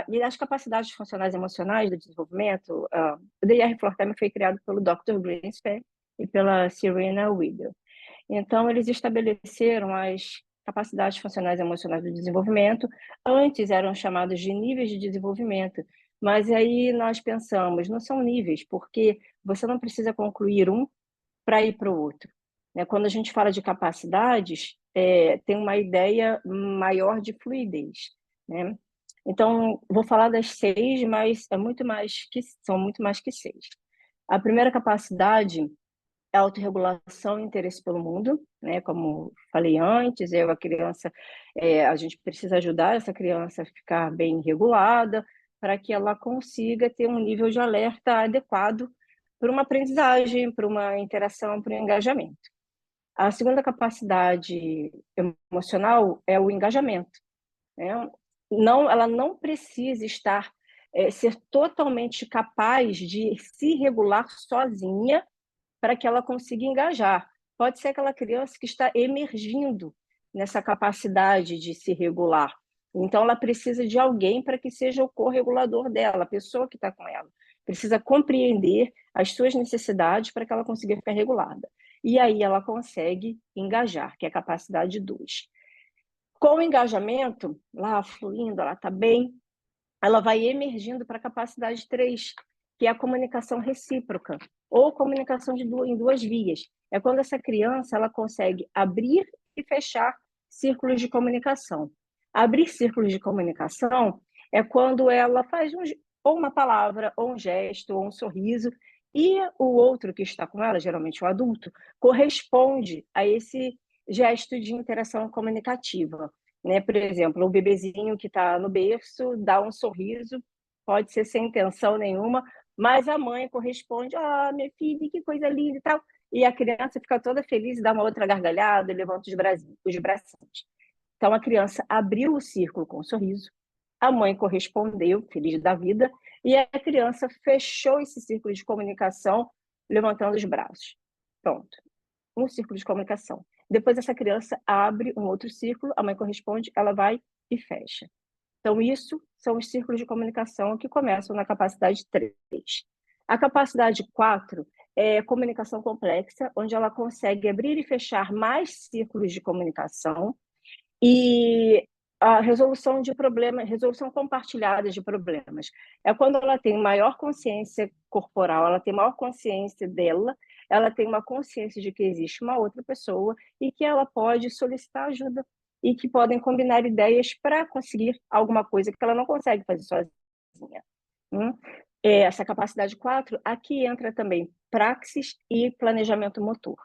E as capacidades funcionais e emocionais do desenvolvimento, o DIR Fortime foi criado pelo Dr. Greenspan e pela Serena Williams. Então, eles estabeleceram as capacidades funcionais e emocionais do desenvolvimento. Antes eram chamados de níveis de desenvolvimento, mas aí nós pensamos, não são níveis, porque você não precisa concluir um para ir para o outro. Quando a gente fala de capacidades, tem uma ideia maior de fluidez, né? Então, vou falar das 6, mas são muito mais que 6. A primeira capacidade é a autorregulação e interesse pelo mundo, né? Como falei antes, a criança, a gente precisa ajudar essa criança a ficar bem regulada para que ela consiga ter um nível de alerta adequado para uma aprendizagem, para uma interação, para um engajamento. A segunda capacidade emocional é o engajamento, né? Ela não precisa ser totalmente capaz de se regular sozinha para que ela consiga engajar. Pode ser aquela criança que está emergindo nessa capacidade de se regular. Então, ela precisa de alguém para que seja o corregulador dela, a pessoa que está com ela. Precisa compreender as suas necessidades para que ela consiga ficar regulada. E aí ela consegue engajar, que é a capacidade 2. Com o engajamento, lá fluindo, ela está bem, ela vai emergindo para a capacidade 3, que é a comunicação recíproca, ou comunicação em 2 vias. É quando essa criança ela consegue abrir e fechar círculos de comunicação. Abrir círculos de comunicação é quando ela faz ou uma palavra, ou um gesto, ou um sorriso, e o outro que está com ela, geralmente o adulto, corresponde a gestos de interação comunicativa, né? Por exemplo, o bebezinho que está no berço dá um sorriso, pode ser sem intenção nenhuma, mas a mãe corresponde: ah, minha filha, que coisa linda e tal. E a criança fica toda feliz e dá uma outra gargalhada e levanta os bracinhos. Então, a criança abriu o círculo com um sorriso, a mãe correspondeu, feliz da vida, e a criança fechou esse círculo de comunicação levantando os braços. Pronto, um círculo de comunicação. Depois, essa criança abre um outro círculo, a mãe corresponde, ela vai e fecha. Então, isso são os círculos de comunicação que começam na capacidade 3. A capacidade 4 é comunicação complexa, onde ela consegue abrir e fechar mais círculos de comunicação e a resolução de problemas, resolução compartilhada de problemas. É quando ela tem maior consciência corporal, ela tem maior consciência dela, ela tem uma consciência de que existe uma outra pessoa e que ela pode solicitar ajuda e que podem combinar ideias para conseguir alguma coisa que ela não consegue fazer sozinha. Essa capacidade 4, aqui entra também praxis e planejamento motor.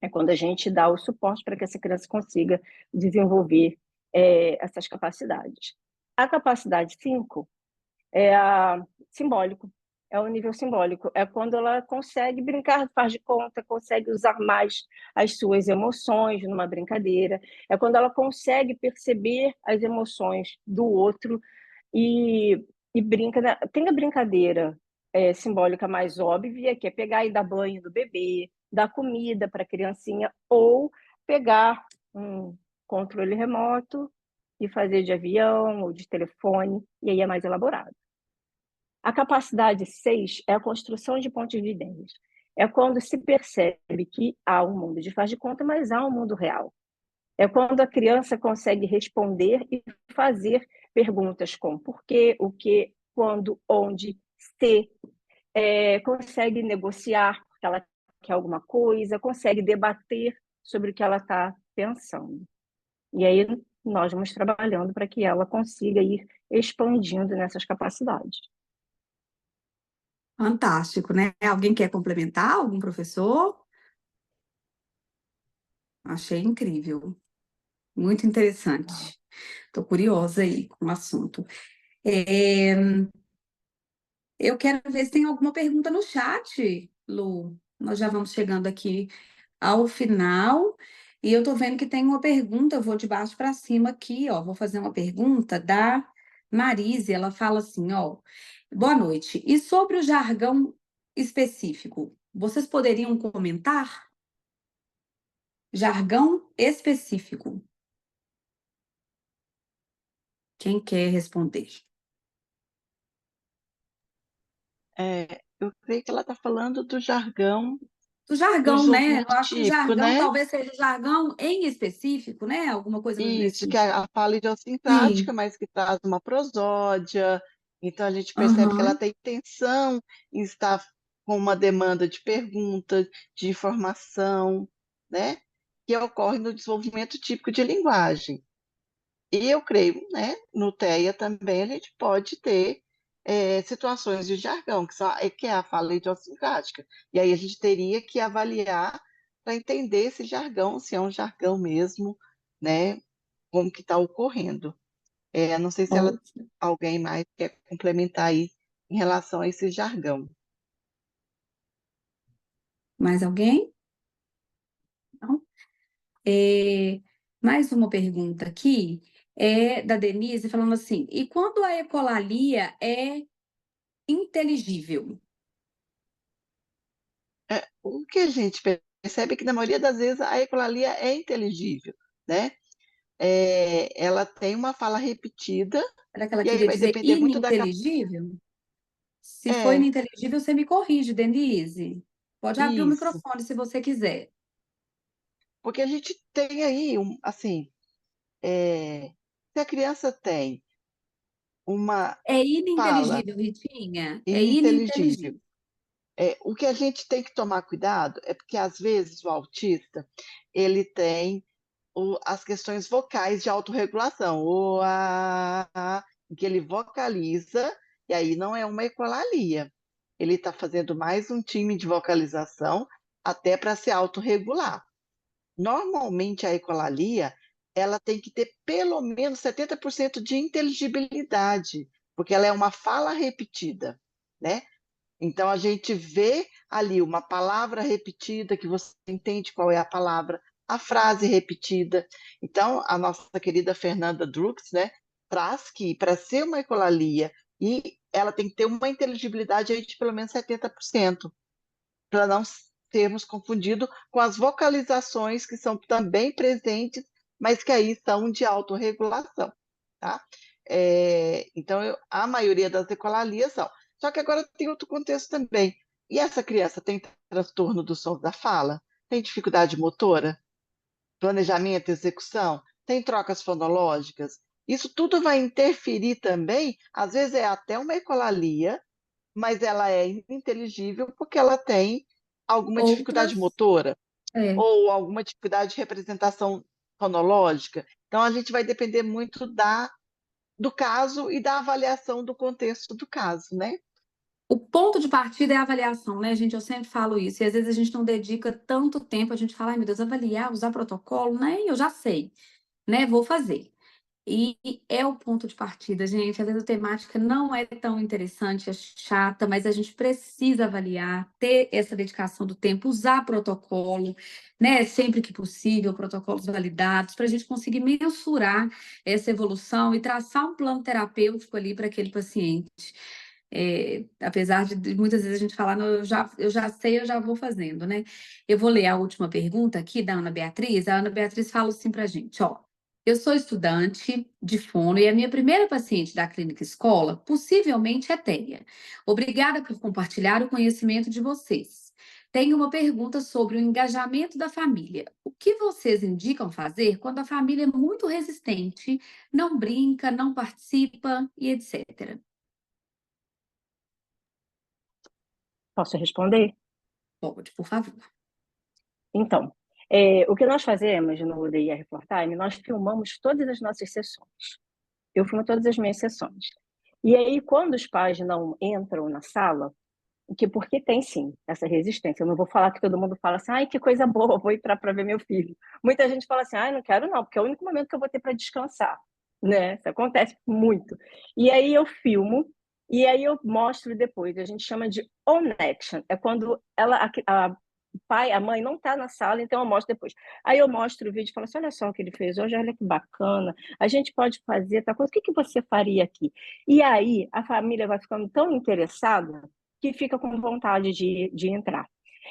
É quando a gente dá o suporte para que essa criança consiga desenvolver essas capacidades. A capacidade 5 é simbólico, é o nível simbólico, é quando ela consegue brincar, faz de conta, consegue usar mais as suas emoções numa brincadeira, é quando ela consegue perceber as emoções do outro e brinca. Tem a brincadeira simbólica mais óbvia, que é pegar e dar banho do bebê, dar comida para a criancinha, ou pegar um controle remoto e fazer de avião ou de telefone, e aí é mais elaborado. A capacidade 6 é a construção de pontos de ideias. É quando se percebe que há um mundo de faz de conta, mas há um mundo real. É quando a criança consegue responder e fazer perguntas como por quê, o que, quando, onde, se, consegue negociar porque ela quer alguma coisa, consegue debater sobre o que ela está pensando. E aí nós vamos trabalhando para que ela consiga ir expandindo nessas capacidades. Fantástico, né? Alguém quer complementar? Algum professor? Achei incrível. Muito interessante. Estou curiosa aí com o assunto. Eu quero ver se tem alguma pergunta no chat, Lu. Nós já vamos chegando aqui ao final. E eu estou vendo que tem uma pergunta, eu vou de baixo para cima aqui, ó. Vou fazer uma pergunta da Marise. Ela fala assim, ó. Boa noite. E sobre o jargão específico, vocês poderiam comentar? Jargão específico. Quem quer responder? Eu creio que ela está falando do jargão Do do jargão, né? Eu desenvolvimento acho que o típico, jargão né? talvez seja jargão em específico, né? Alguma coisa Isso, nesse. que é a fala idiosincrática, Sim. mas que traz uma prosódia. Então, a gente percebe que ela Aham. tem intenção em estar com uma demanda de pergunta, de informação, né? Que ocorre no desenvolvimento típico de linguagem. E eu creio, né, no TEA também a gente pode ter situações de jargão, que é a fala idiosincrática. E aí a gente teria que avaliar para entender esse jargão, se é um jargão mesmo, né, como que está ocorrendo. Não sei se Ótimo. alguém mais quer complementar aí em relação a esse jargão. Mais alguém? Não? Mais uma pergunta aqui é da Denise falando assim: e quando a ecolalia é inteligível? O que a gente percebe é que, na maioria das vezes, a ecolalia é inteligível, né? Ela tem uma fala repetida, Será que ela e aí queria vai dizer depender muito da ininteligível? Se for É, ininteligível, você me corrige, Denise. Pode abrir o isso. microfone se você quiser. Porque a gente tem aí, assim, se a criança tem uma É fala ininteligível, Ritinha. É ininteligível, ininteligível. o que a gente tem que tomar cuidado é porque, às vezes, o autista, ele tem as questões vocais de autorregulação, o a, em que ele vocaliza, e aí não é uma ecolalia. Ele está fazendo mais um time de vocalização até para se autorregular. Normalmente, a ecolalia, ela tem que ter pelo menos 70% de inteligibilidade, porque ela é uma fala repetida, né? Então, a gente vê ali uma palavra repetida, que você entende qual é a palavra, a frase repetida. Então, a nossa querida Fernanda Drux, né, traz que, para ser uma ecolalia, e ela tem que ter uma inteligibilidade aí de pelo menos 70%, para não sermos confundidos com as vocalizações que são também presentes, mas que aí são de autorregulação, tá? Então, a maioria das ecolalias são. Só que agora tem outro contexto também. E essa criança tem transtorno dos sons da fala? Tem dificuldade motora? Planejamento, execução? Tem trocas fonológicas? Isso tudo vai interferir também, às vezes é até uma ecolalia, mas ela é ininteligível porque ela tem alguma dificuldade Outras, motora é, ou alguma dificuldade de representação fonológica. Então, a gente vai depender muito do caso e da avaliação do contexto do caso, né? o ponto de partida é a avaliação, né, gente? Eu sempre falo isso. E às vezes a gente não dedica tanto tempo, a gente fala, ai meu Deus, avaliar, usar protocolo, né? Eu já sei, né? Vou fazer. E é o ponto de partida, gente. Às vezes a temática não é tão interessante, é chata, mas a gente precisa avaliar, ter essa dedicação do tempo, usar protocolo, né? Sempre que possível, protocolos validados, para a gente conseguir mensurar essa evolução e traçar um plano terapêutico ali para aquele paciente. Apesar de muitas vezes a gente falar, "Não, eu já sei, eu já vou fazendo, né?" Eu vou ler a última pergunta aqui da Ana Beatriz. A Ana Beatriz fala assim para a gente, ó. Eu sou estudante de fono e a minha primeira paciente da clínica escola possivelmente é Téia. Obrigada por compartilhar o conhecimento de vocês. Tenho uma pergunta sobre o engajamento da família. O que vocês indicam fazer quando a família é muito resistente, não brinca, não participa e etc? Posso responder? Pode, por favor. Então, o que nós fazemos no UDI Report Time, nós filmamos todas as nossas sessões. Eu filmo todas as minhas sessões. E aí, quando os pais não entram na sala, porque tem sim essa resistência. Eu não vou falar que todo mundo fala assim, ai, que coisa boa, vou entrar para ver meu filho. Muita gente fala assim, ai, não quero não, porque é o único momento que eu vou ter para descansar, né? Isso acontece muito. E aí eu filmo, e aí eu mostro depois, a gente chama de on action, é quando o pai, a mãe não está na sala, então eu mostro depois. Aí eu mostro o vídeo e falo assim, olha só o que ele fez hoje, olha que bacana, a gente pode fazer tal coisa, o que você faria aqui? E aí a família vai ficando tão interessada que fica com vontade de entrar.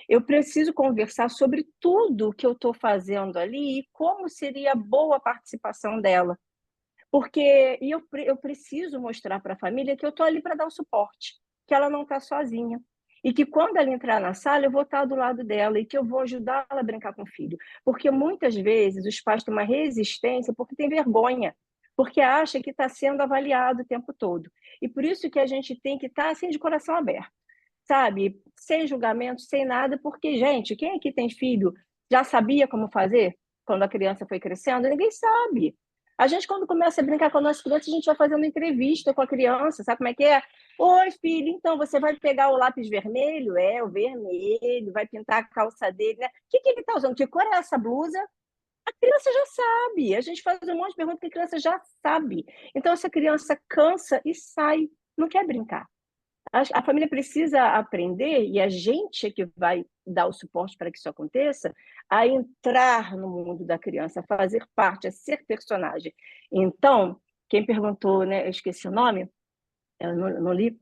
Eu preciso conversar sobre tudo que eu estou fazendo ali e como seria boa a participação dela. Porque eu preciso mostrar para a família que eu estou ali para dar o suporte, que ela não está sozinha. E que quando ela entrar na sala, eu vou estar do lado dela e que eu vou ajudar ela a brincar com o filho. Porque muitas vezes os pais têm uma resistência porque tem vergonha, porque acha que está sendo avaliado o tempo todo. E por isso que a gente tem que estar assim de coração aberto, sabe? Sem julgamento, sem nada, porque, gente, quem aqui tem filho já sabia como fazer quando a criança foi crescendo? Ninguém sabe. A gente, quando começa a brincar com a nossa criança, a gente vai fazendo entrevista com a criança, sabe como é que é? Oi, filho, então você vai pegar o lápis vermelho? É, o vermelho, vai pintar a calça dele, né? O que ele está usando? Que cor é essa blusa? A criança já sabe. A gente faz um monte de perguntas que a criança já sabe. Então, essa criança cansa e sai, não quer brincar. A família precisa aprender, e a gente é que vai dar o suporte para que isso aconteça, a entrar no mundo da criança, a fazer parte, a ser personagem. Então, quem perguntou, né, eu esqueci o nome, eu não li,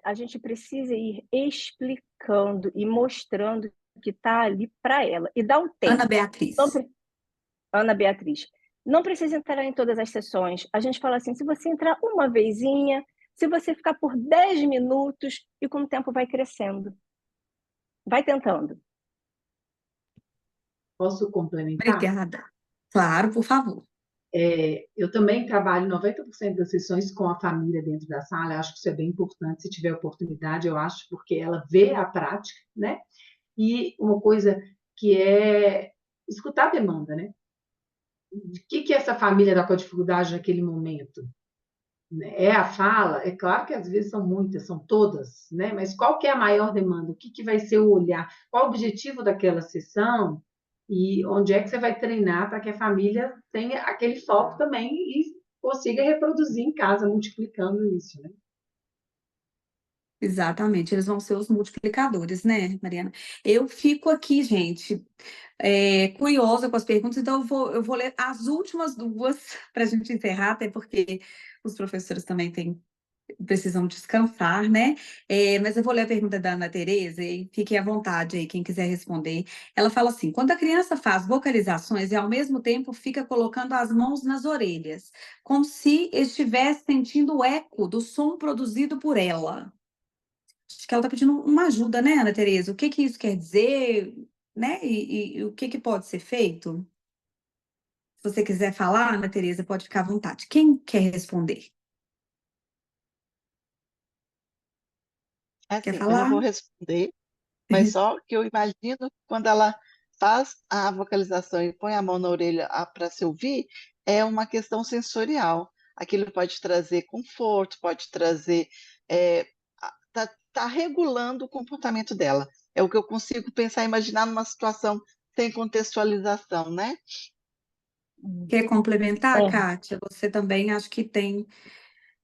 a gente precisa ir explicando e mostrando que está ali para ela, e dá um Ana tempo. Então, Beatriz. Ana Beatriz, não precisa entrar em todas as sessões. A gente fala assim, se você entrar uma vezinha, se você ficar por 10 minutos, e com o tempo vai crescendo. Vai tentando. Posso complementar? Obrigada. Claro, por favor. Eu também trabalho 90% das sessões com a família dentro da sala. Eu acho que isso é bem importante, se tiver oportunidade, eu acho, porque ela vê a prática, né? E uma coisa que é escutar a demanda, né? O que essa família está com a dificuldade naquele momento? É a fala? É claro que às vezes são muitas, são todas, né? Mas qual que é a maior demanda? O que vai ser o olhar? Qual o objetivo daquela sessão? E onde é que você vai treinar para que a família tenha aquele foco também e consiga reproduzir em casa, multiplicando isso, né? Exatamente, eles vão ser os multiplicadores, né, Mariana? Eu fico aqui, gente, curiosa com as perguntas, então eu vou ler as últimas duas para a gente encerrar, até porque os professores também precisam descansar, né? Mas eu vou ler a pergunta da Ana Tereza e fiquem à vontade aí, quem quiser responder. Ela fala assim: quando a criança faz vocalizações e ao mesmo tempo fica colocando as mãos nas orelhas, como se estivesse sentindo o eco do som produzido por ela. Acho que ela está pedindo uma ajuda, né, Ana Tereza? O que que isso quer dizer, né? E o que que pode ser feito? Se você quiser falar, Ana Tereza, pode ficar à vontade. Quem quer responder? Quer Assim, eu não falar? vou responder, mas só que eu imagino que quando ela faz a vocalização e põe a mão na orelha para se ouvir, é uma questão sensorial. Aquilo pode trazer conforto, pode trazer. Tá regulando o comportamento dela. É o que eu consigo pensar, imaginar numa situação sem contextualização, né? Quer complementar, É, Kátia? Você também acho que tem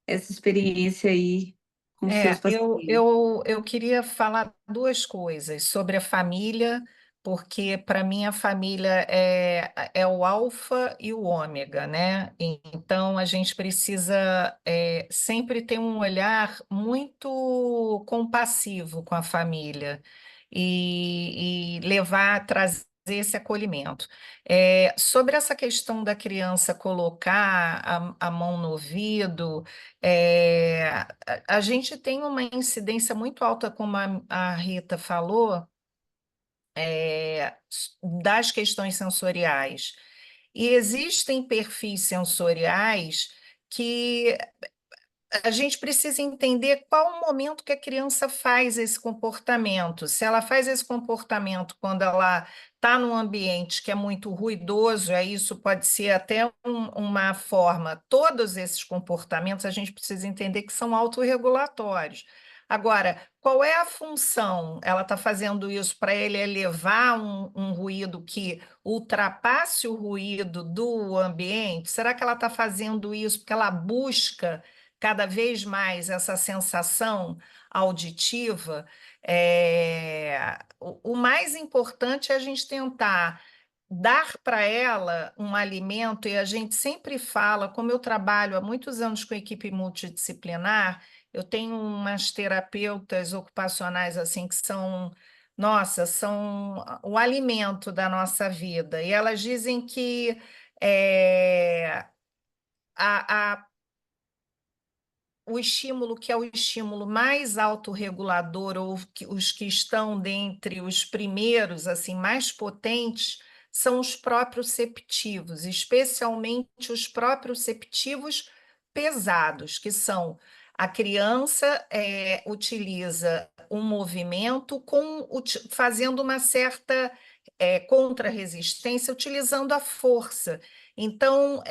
essa experiência aí com seus pacientes. Eu queria falar duas coisas sobre a família, porque para mim a família é o alfa e o ômega, né? Então a gente precisa sempre ter um olhar muito compassivo com a família e levar, trazer esse acolhimento. Sobre essa questão da criança colocar a mão no ouvido. A gente tem uma incidência muito alta, como a Rita falou, das questões sensoriais. E existem perfis sensoriais que a gente precisa entender qual o momento que a criança faz esse comportamento. Se ela faz esse comportamento quando ela está num ambiente que é muito ruidoso, aí isso pode ser até uma forma. Todos esses comportamentos a gente precisa entender que são autorregulatórios. Agora, qual é a função? Ela está fazendo isso para ele elevar um ruído que ultrapasse o ruído do ambiente? Será que ela está fazendo isso porque ela busca cada vez mais essa sensação auditiva? O mais importante é a gente tentar dar para ela um alimento, e a gente sempre fala, como eu trabalho há muitos anos com equipe multidisciplinar, eu tenho umas terapeutas ocupacionais assim que são, nossa, são o alimento da nossa vida, e elas dizem que a o estímulo que é o estímulo mais autorregulador, ou os que estão dentre os primeiros, assim, mais potentes, são os proprioceptivos, especialmente os proprioceptivos pesados, que são a criança utiliza um movimento fazendo uma certa contra-resistência, utilizando a força. Então,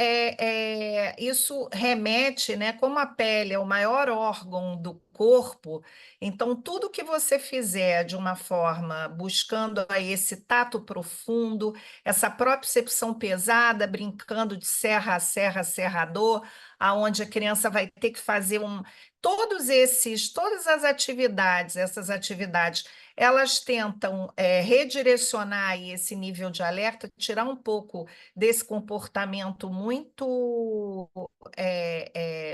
isso remete, né? Como a pele é o maior órgão do corpo, então tudo que você fizer de uma forma buscando aí esse tato profundo, essa propriocepção pesada, brincando de serra a serra, serrador, aonde a criança vai ter que fazer todas as atividades, essas atividades, elas tentam redirecionar aí esse nível de alerta, tirar um pouco desse comportamento muito,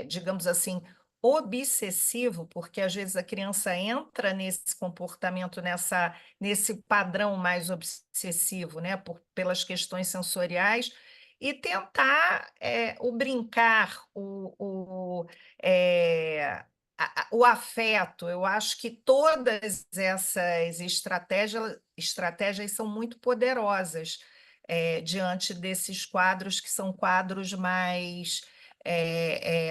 digamos assim, obsessivo, porque às vezes a criança entra nesse comportamento, nesse padrão mais obsessivo, né, pelas questões sensoriais, e tentar o brincar, o afeto. Eu acho que todas essas estratégias são muito poderosas diante desses quadros, que são quadros mais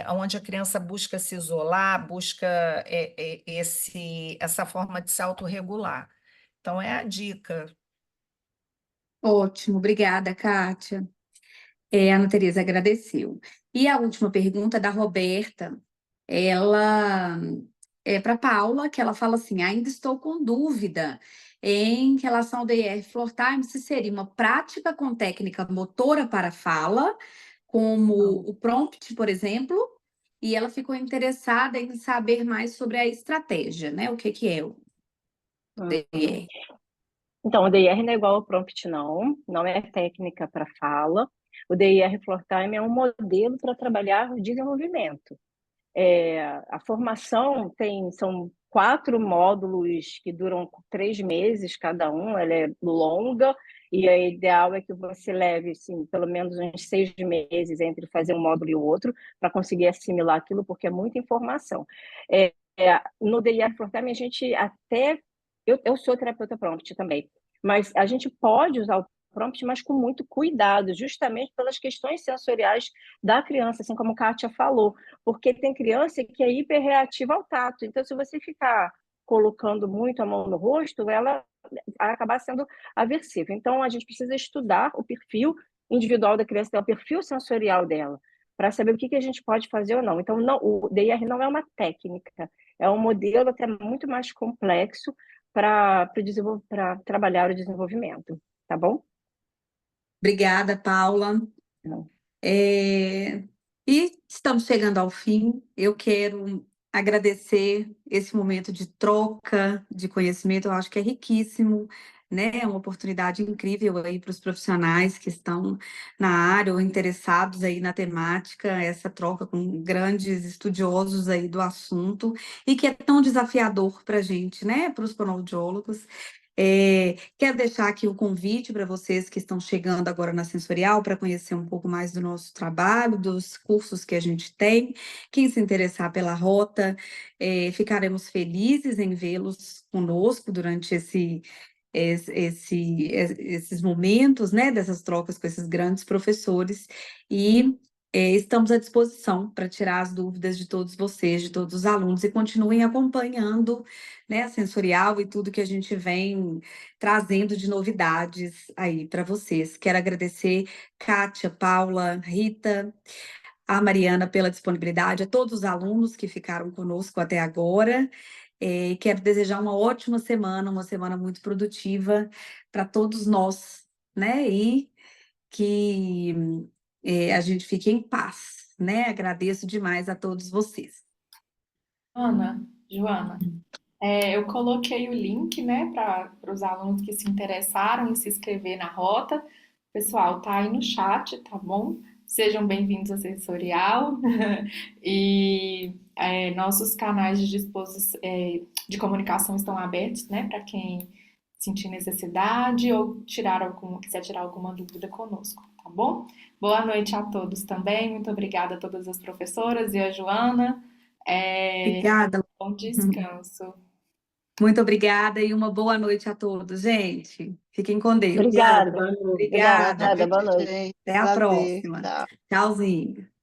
onde a criança busca se isolar, busca essa forma de se autorregular. Então, é a dica. Ótimo, obrigada, Kátia. A Ana Tereza agradeceu. E a última pergunta é da Roberta. Ela para Paula, que ela fala assim: ainda estou com dúvida em relação ao DIR Floor Time, se seria uma prática com técnica motora para fala, como o prompt, por exemplo, e ela ficou interessada em saber mais sobre a estratégia, né? O que é o DIR? Então, o DIR não é igual ao prompt, não é técnica para fala. O DIR Floor Time é um modelo para trabalhar o desenvolvimento. A formação são 4 módulos que duram 3 meses cada um, ela é longa, e o ideal é que você leve assim, pelo menos uns 6 meses entre fazer um módulo e o outro, para conseguir assimilar aquilo, porque é muita informação. No DIR Floor Time, a gente até... Eu sou terapeuta prompt também, mas a gente pode usar o prompt, mas com muito cuidado, justamente pelas questões sensoriais da criança, assim como a Kátia falou, porque tem criança que é hiperreativa ao tato, então se você ficar colocando muito a mão no rosto, ela vai acabar sendo aversiva. Então a gente precisa estudar o perfil individual da criança, o perfil sensorial dela, para saber o que a gente pode fazer ou não. Então o DIR não é uma técnica, é um modelo até muito mais complexo para trabalhar o desenvolvimento, tá bom? Obrigada, Paula. E estamos chegando ao fim. Eu quero agradecer esse momento de troca de conhecimento, eu acho que é riquíssimo, né? É uma oportunidade incrível aí para os profissionais que estão na área ou interessados aí na temática, essa troca com grandes estudiosos aí do assunto, e que é tão desafiador para a gente, né? Para os fonoaudiólogos. Quero deixar aqui o convite para vocês que estão chegando agora na Sensorial para conhecer um pouco mais do nosso trabalho, dos cursos que a gente tem. Quem se interessar pela rota, ficaremos felizes em vê-los conosco durante esses momentos, né, dessas trocas com esses grandes professores. E estamos à disposição para tirar as dúvidas de todos vocês, de todos os alunos, e continuem acompanhando, né, a Sensorial e tudo que a gente vem trazendo de novidades aí para vocês. Quero agradecer Kátia, Paula, Rita, a Mariana pela disponibilidade, a todos os alunos que ficaram conosco até agora. Quero desejar uma ótima semana, uma semana muito produtiva para todos nós, né? E que a gente fique em paz, né? Agradeço demais a todos vocês. Joana, eu coloquei o link, né, para os alunos que se interessaram em se inscrever na rota. Pessoal, tá aí no chat, tá bom? Sejam bem-vindos à Sensorial. E nossos canais de comunicação estão abertos, né, para quem sentir necessidade ou quiser tirar alguma dúvida conosco, tá bom? Boa noite a todos também. Muito obrigada a todas as professoras e a Joana. Obrigada. Bom descanso. Muito obrigada e uma boa noite a todos, gente. Fiquem com Deus. Obrigada. Obrigada. Boa noite. Até a próxima. Tchau. Tchauzinho.